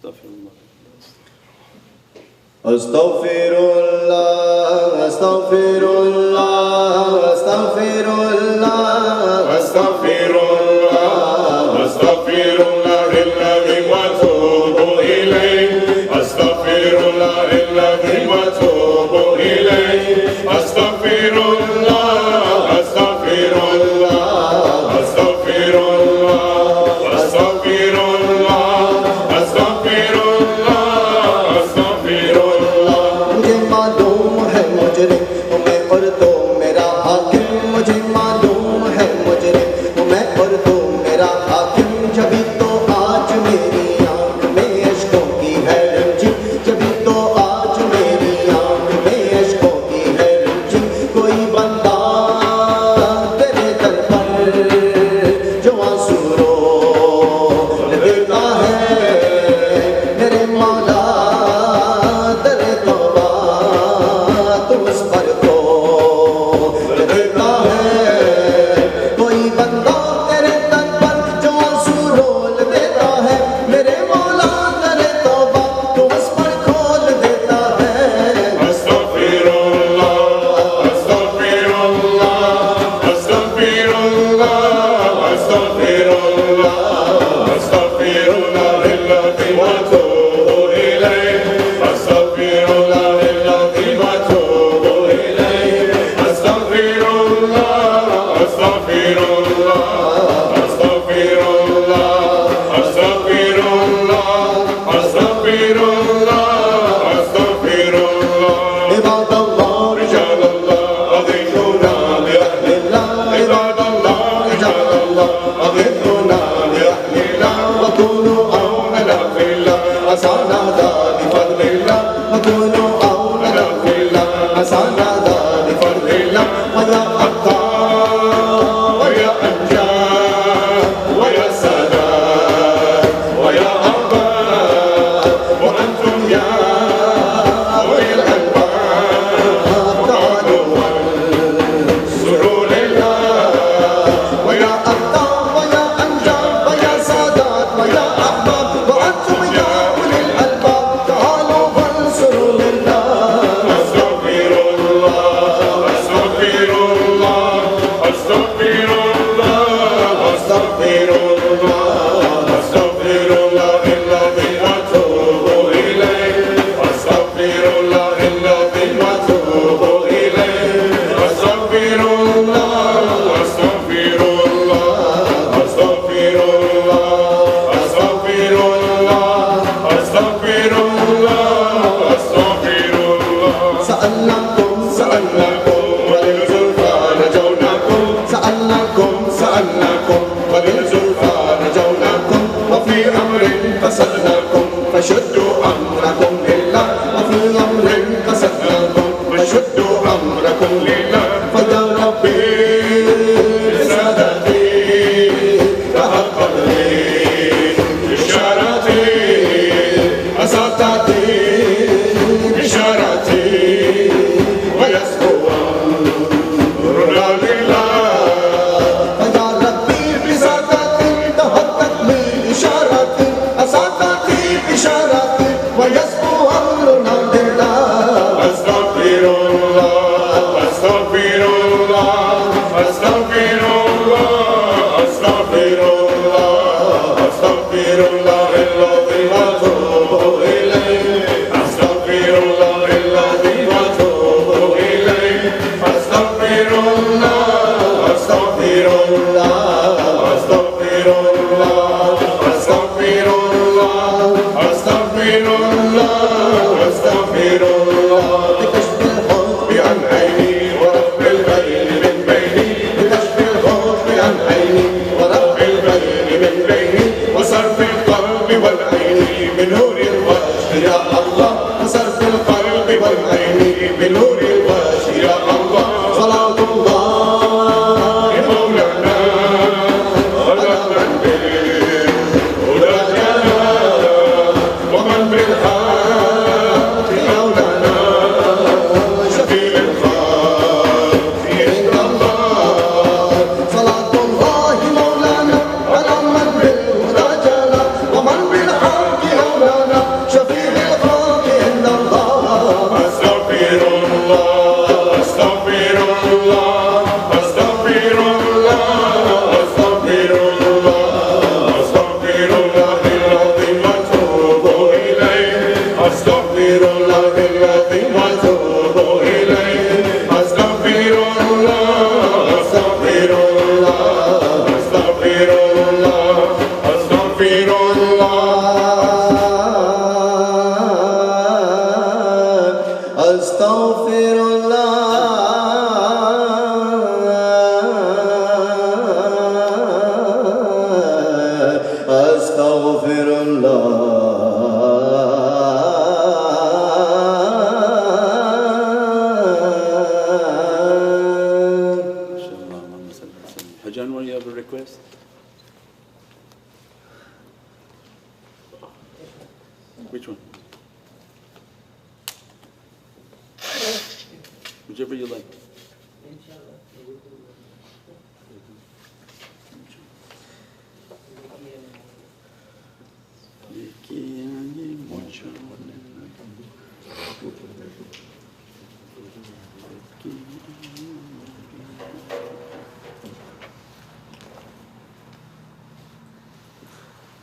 Astaghfirullah, astaghfirullah, astaghfirullah, astaghfirullah, astaghfirullah alladhi wa atubu ilayh, astaghfirullah alladhi wa atubu ilayh, astaghfirullah, astaghfirullah, astaghfirullah, astaghfirullah, astaghfirullah. Astaghfirullah, astaghfirullah. Which one? Whichever you like.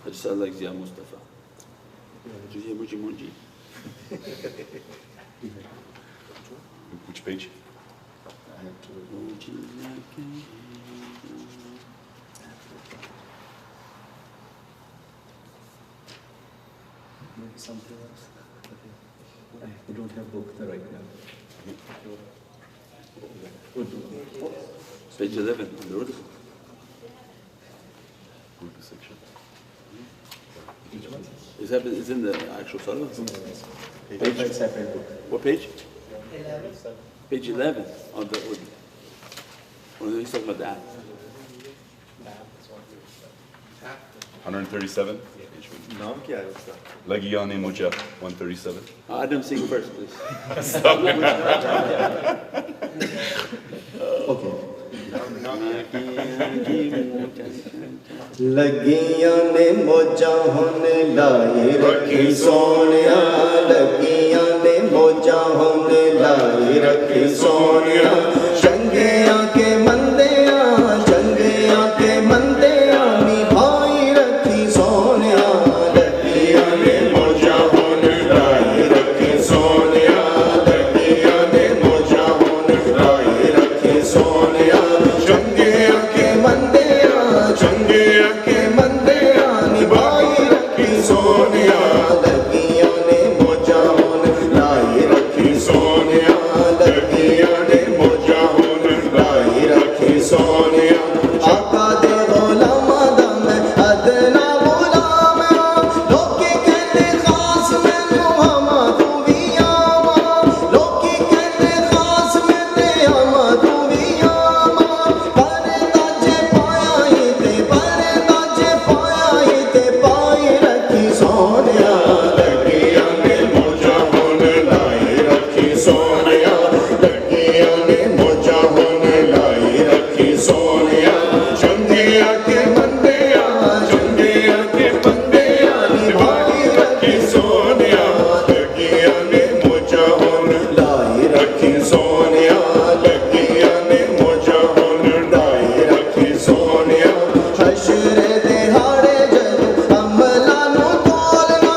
I just sound like Zia Mustafa. Zia Muji Munji. Which page? Maybe something else. I don't have book right now. Page 11 on the Urdu. Urdu section. Is in the actual Salah? Page separate book. What page? 11. Page 11 on the Urdu. When he's talking about the app. 137. नाम क्या है उसका? Lagiyane Moja, 137. Adam, sing first, please. Okay. लगियां ने मोजा होने लाई रखी सोनिया लगियां ने मोजा होने लाई रखी सोनिया चंगिया के मंदिया निभाई रखी सोनिया लगियां ने मोजा होने लाई रखी सोनिया लगियां ने मोजा होने लाई रखी सोनिया चंगिया के मंदिया निभाई रखी सोनिया लगियां ने मोजा होने लाई रखी सोनिया लगियां ने मोजा होने लाई रखी सोनिया आका दे गुलामा दा मैं अदना गुलाम लोकी कहते खास मैनू हमा तू भी आवा लोकी कहते खास मैंने हमा तू भी आवा परदाजे पाया ही ते पाई रखी सोनिया लगियां ने मोजा होने लाई रखी सोनिया लगियां ने मोजा होने लाई रखी सोनिया चंगिया के मंदिया निभाई रखी सोनिया लगियां ने मोजा होने लाई रखी सोनिया लगियां ने मोजा होने लाई रखी सोनिया हशरे दिहाड़े जदों अमलां नूं तोलना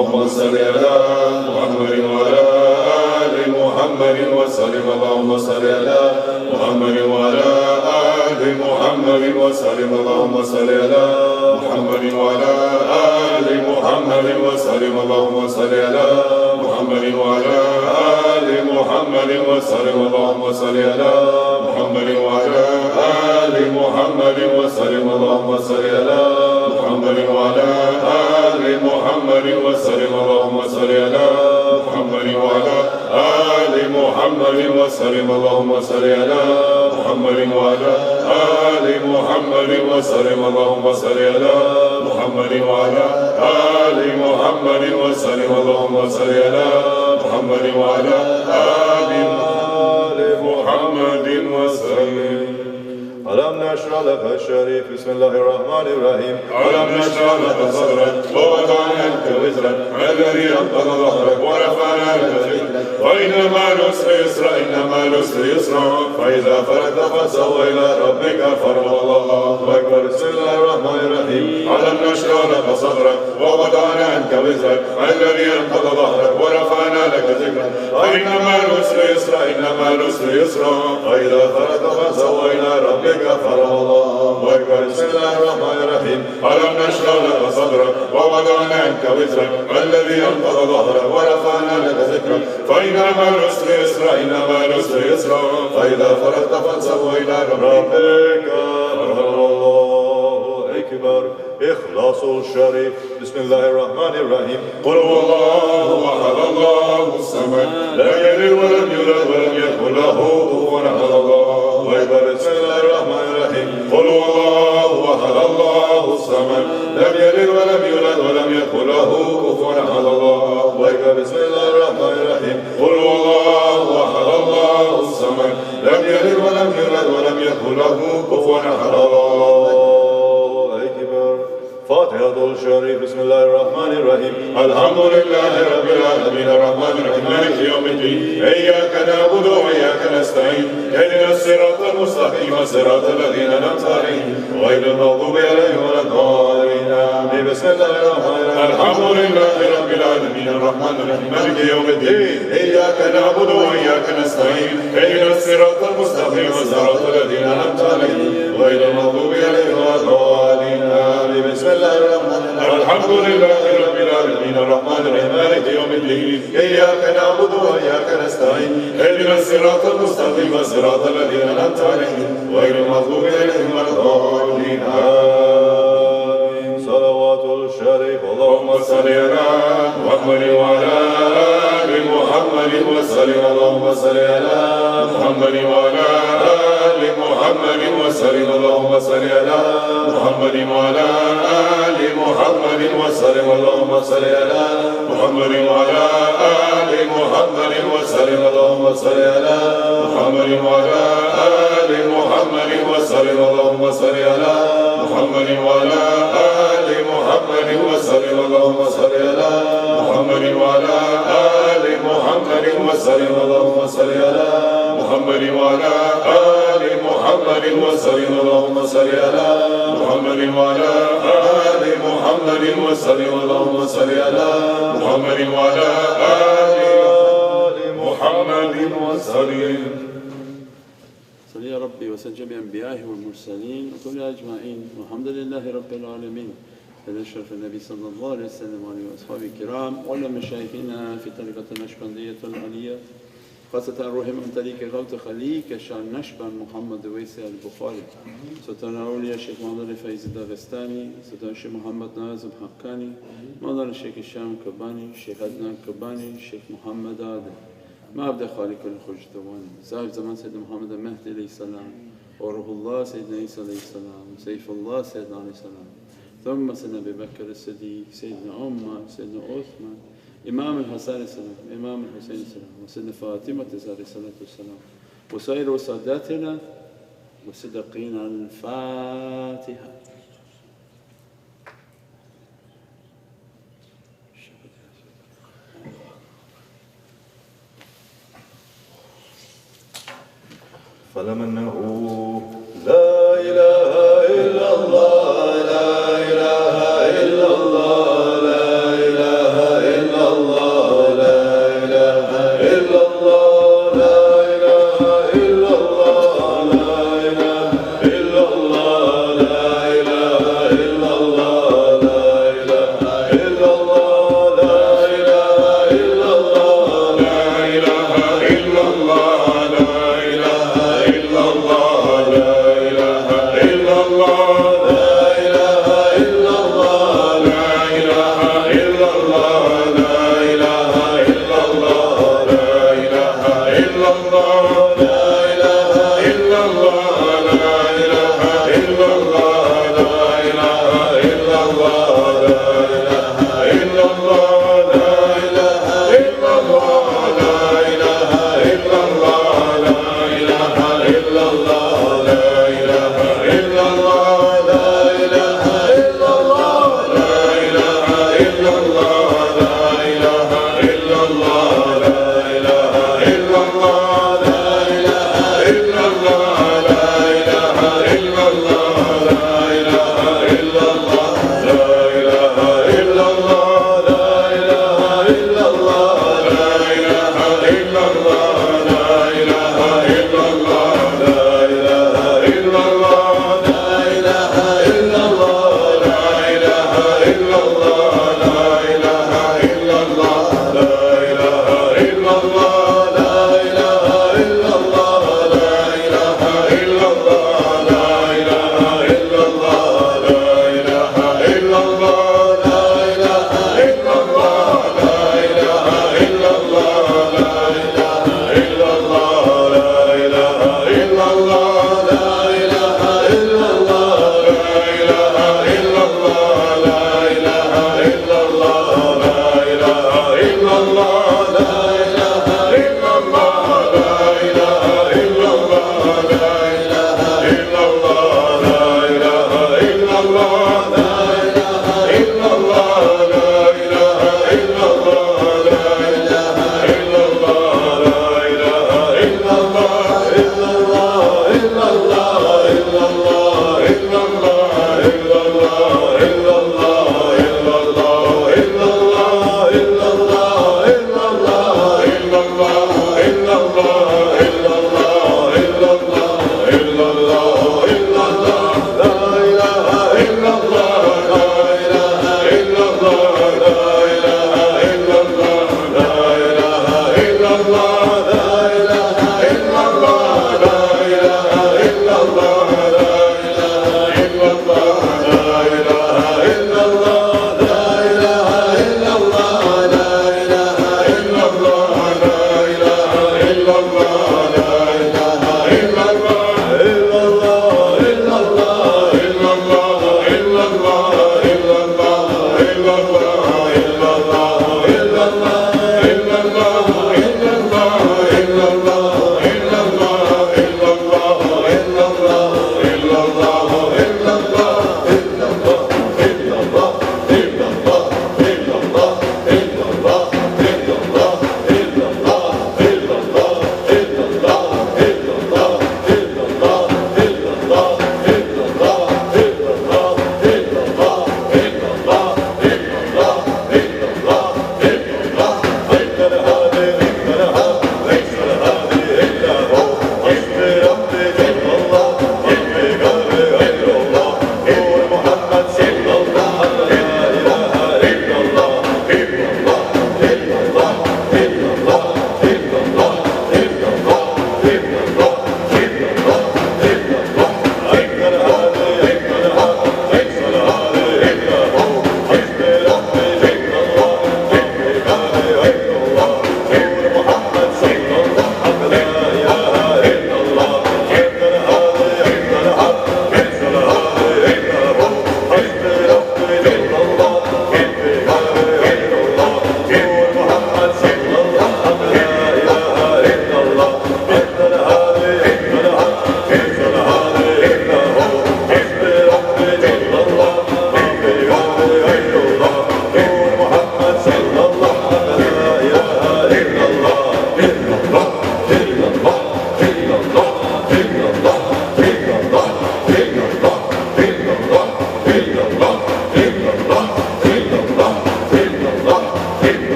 اللهم صل على محمد وعلى آل محمد وسلم اللهم صل على محمد وعلى آل محمد وسلم اللهم صل على محمد وعلى آل محمد وسلم اللهم صل على محمد وعلى آل محمد وسلم اللهم صل على محمد وعلى آل محمد وسلم اللهم صل على محمد وعلى آل محمد وسلم اللهم صل على محمد وعلى آل محمد وسلم اللهم صل على محمد وعلى آل محمد وسلم اللهم صل على محمد وعلى آل محمد وسلم اللهم صل على محمد وعلى آل محمد وسلم. ألم نشرح لك الشريف بسم الله الرحمن الرحيم. ألم نشرح لك صدرك ووضعنا عنك وزرك الذي أنقض ظهرك ورفعنا لك ذكرك وإن مع العسر يسرا إن مع العسر يسرا فإذا فرغت فانصب إلى ربك فارغب. الله أكبر. بسم الله الرحمن الرحيم. ألم نشرح لك صدرك ووضعنا عنك وزرك الذي أنقض ظهرك ورفعنا لك ذكرك وإن مع العسر يسرا إن مع العسر يسرا فإذا فرغت فانصب إلى ربك فارغب. الله أكبر. بسم الله الرحمن الرحيم. ألم نشرح لك صدرك ووضعنا عنك وزرك الذي أنقض ظهرك ورفعنا لك ذكرك فإن مع العسر يسرا إن مع العسر يسرا فإذا فرغت فانصب إلى ربك فارغب. الله أكبر. إخلاص الشريف بسم الله الرحمن الرحيم. قل هو الله أحد الله الصمد لم يلد ولم يولد ولم يكن له كفوا أحد. الله أكبر. بسم الله الرحمن الرحيم. قل هو الله أحد الله الصمد لم يلد ولم يولد ولم يكن له كفوا أحد. الله أكبر. بسم الله الرحمن الرحيم. قل هو الله أحد الله الصمد لم يلد ولم يولد ولم يكن له كفوا أحد. الله أكبر. فاتحة الشريف بسم الله الرحمن الرحيم. الحمد لله رب العالمين الرحمن الرحيم مالك يوم الدين إياك نعبد وإياك نستعين اهدنا الصراط المستقيم صراط الذين أنعمت عليهم غير المغضوب عليهم ولا الضالين. بسم الله الرحمن الرحيم. الحمد لله رب العالمين الرحمن الرحيم مالك يوم الدين إياك نعبد وإياك نستعين اهدنا الصراط المستقيم صراط الذين أنعمت عليهم غير المغضوب عليهم ولا الضالين. بسم الله الرحمن الرحيم. الحمد لله رب العالمين الرحمن الرحيم مالك يوم الدين إياك نعبد وإياك نستعين اهدنا الصراط المستقيم صراط الذين أنعمت عليهم غير المغضوب عليهم ولا الضالين. صلوات الشريف. اللهم صل على محمد وعلى آل محمد وسلم اللهم صل على محمد وعلى آل محمد وسلم اللهم صل على محمد وعلى آل محمد وسلم اللهم صل على محمد وعلى آل محمد وسلم اللهم صل على محمد وعلى آل محمد وسلم اللهم صل على محمد وعلى آل محمد وسلم اللهم صل على محمد وعلى آل محمد وسلم اللهم صل على محمد وعلى آل محمد وسلم اللهم صل على محمد وعلى آل محمد وسلم اللهم صل على محمد وعلى آل محمد وسلم. صل يا ربي وسلم جميع أنبيائه والمرسلين وكل أجمعين والحمد لله رب العالمين. هذا أشرف النبي صلى الله عليه وسلم وعلى أصحابه الكرام وعلى مشايخنا في طريقة النقشبندية العلية خاصة روحهم من طريق غوث خليك الشان نقشبند محمد ويسي البخاري سلطان أولياء الشيخ محمد الفايز الداغستاني سلطان الشيخ محمد نازم حقاني مولانا الشيخ الشام كباني الشيخ عدنان كباني الشيخ محمد آدم ما أبدأ خالق الخجدواني صاحب زمان سيدنا محمد المهدي عليه السلام وروح الله سيدنا عيسى عليه السلام سيف الله سيدنا عليه السلام ثم سيدنا أبي بكر الصديق سيدنا عمر سيدنا عثمان إمام الحسن السلام إمام الحسين السلام وسيدنا فاطمة عليه الصلاة والسلام وسائر ساداتنا والصديقين. الفاتحة. فلمنه لا إله إلا الله لا إله إلا الله لا إله إلا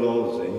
العظيم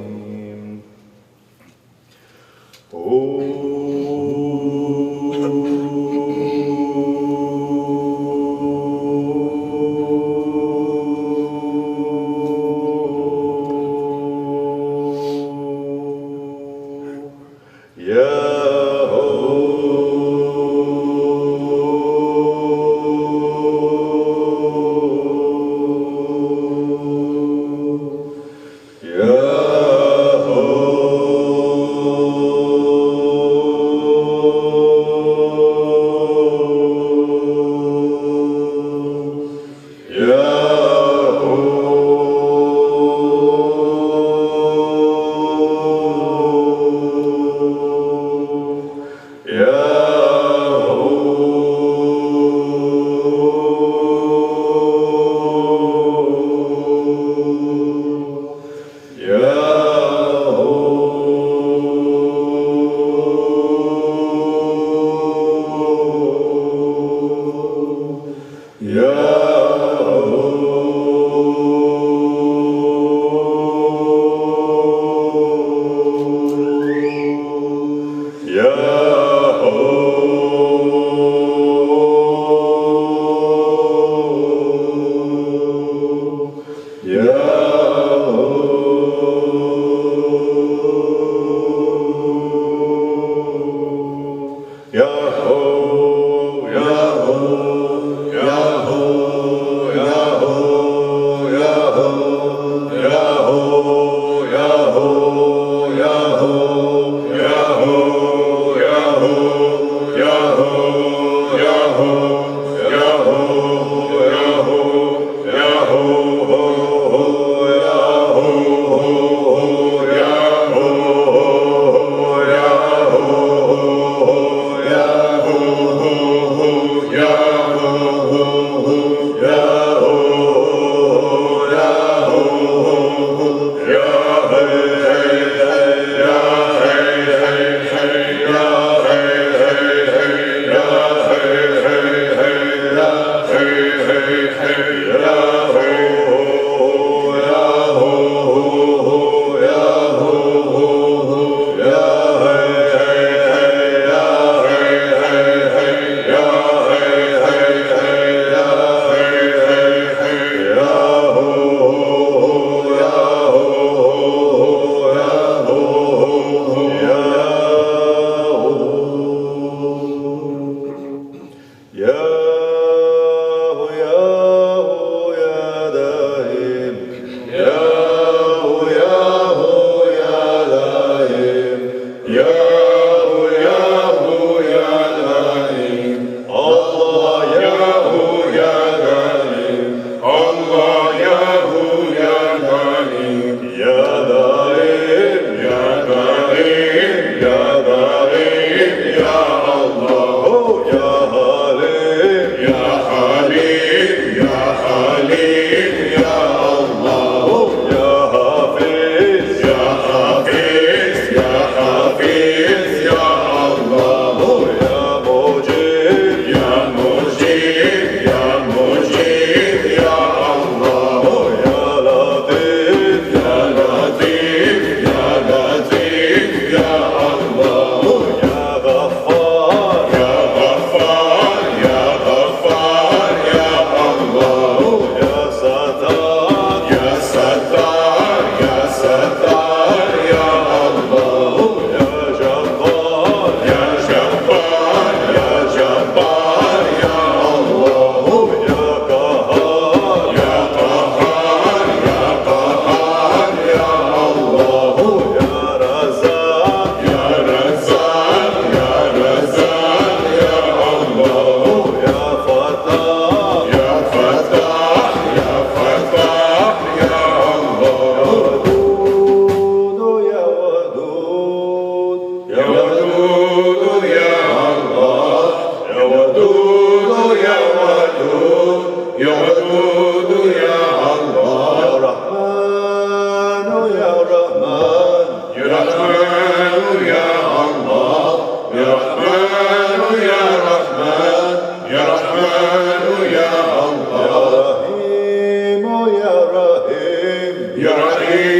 Ya Rahim,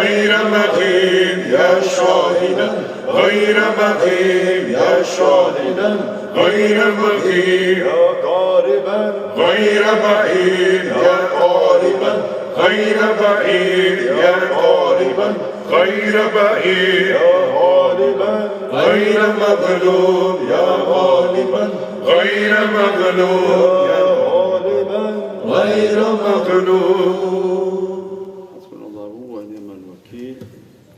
غير مغيب يا شاهدا غير مغيب يا شاهدا غير مغيب يا قاربا غير بعيد يا قاربا غير بعيد يا قاربا غير بعيد يا غالبا غير مغلوب يا غالبا غير مغلوب يا غالبا غير مغلوب. حسبنا الله ونعم الوكيل،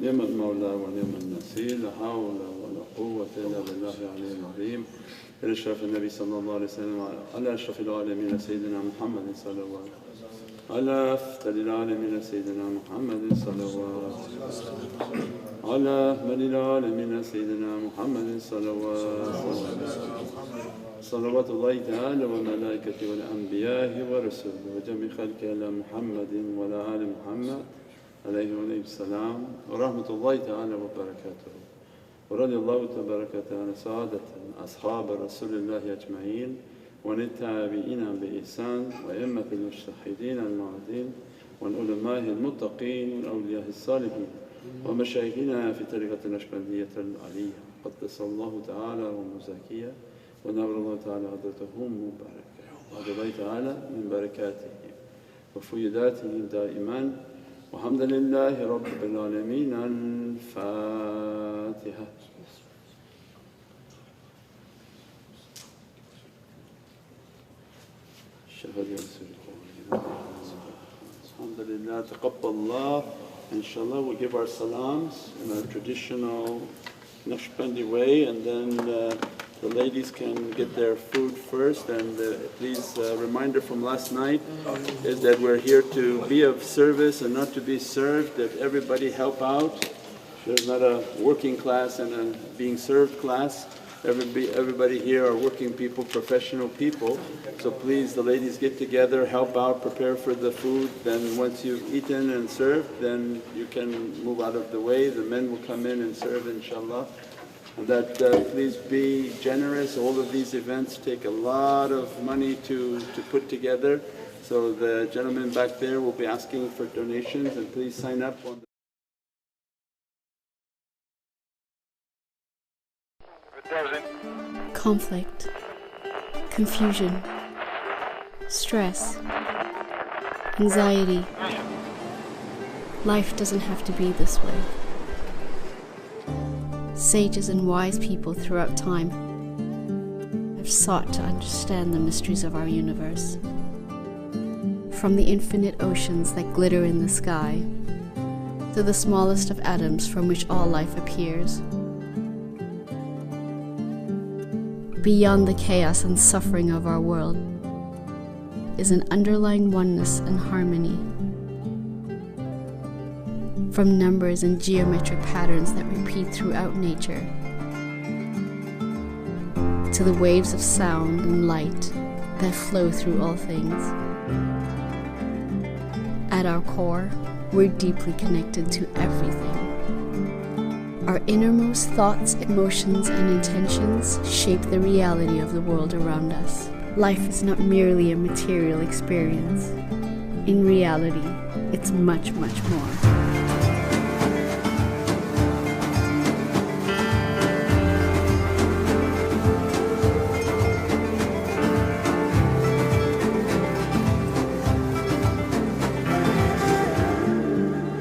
نعم المولى ونعم النصير، لا حول ولا قوة إلا بالله العلي العظيم. إلى أشرف النبي صلى الله عليه وسلم، على أشرف العالمين سيدنا محمد صلى الله عليه وسلم، على أفضل العالمين سيدنا محمد صلى الله عليه وسلم، على أكمل العالمين سيدنا محمد صلى الله عليه وسلم. صلوات الله تعالى وملائكته والأنبياء ورسله وجميع خلقه على محمد وعلى آل محمد عليه السلام ورحمة الله تعالى وبركاته. ورضي الله تبارك وتعالى سعادة أصحاب رسول الله أجمعين وعن التابعين بإحسان وأئمة المجتهدين المعدين والعلماء المتقين والأولياء الصالحين ومشايخنا في طريقة النقشبندية العلية قدس الله تعالى ومزكية ونور الله تعالى حضرتهم مباركة وعد الله تعالى من بركاته وفيداتهم دائما والحمد لله رب العالمين. الفاتحة. Alhamdulillah, taqabballah. Inshallah, we'll give our salams in our traditional Naqshbandi way, and then the ladies can get their food first. And please, reminder from last night is that we're here to be of service and not to be served, that everybody help out. There's not a working class and a being served class. Everybody here are working people, professional people. So please, the ladies get together, help out, prepare for the food. Then once you've eaten and served, then you can move out of the way. The men will come in and serve, inshallah. And that please be generous. All of these events take a lot of money to put together. So the gentleman back there will be asking for donations, and please sign up on the conflict, confusion, stress, anxiety. Life doesn't have to be this way. Sages and wise people throughout time have sought to understand the mysteries of our universe. From the infinite oceans that glitter in the sky, to the smallest of atoms from which all life appears. Beyond the chaos and suffering of our world is an underlying oneness and harmony. From numbers and geometric patterns that repeat throughout nature, to the waves of sound and light that flow through all things. At our core, we're deeply connected to everything. Our innermost thoughts, emotions, and intentions shape the reality of the world around us. Life is not merely a material experience. In reality, it's much, much more.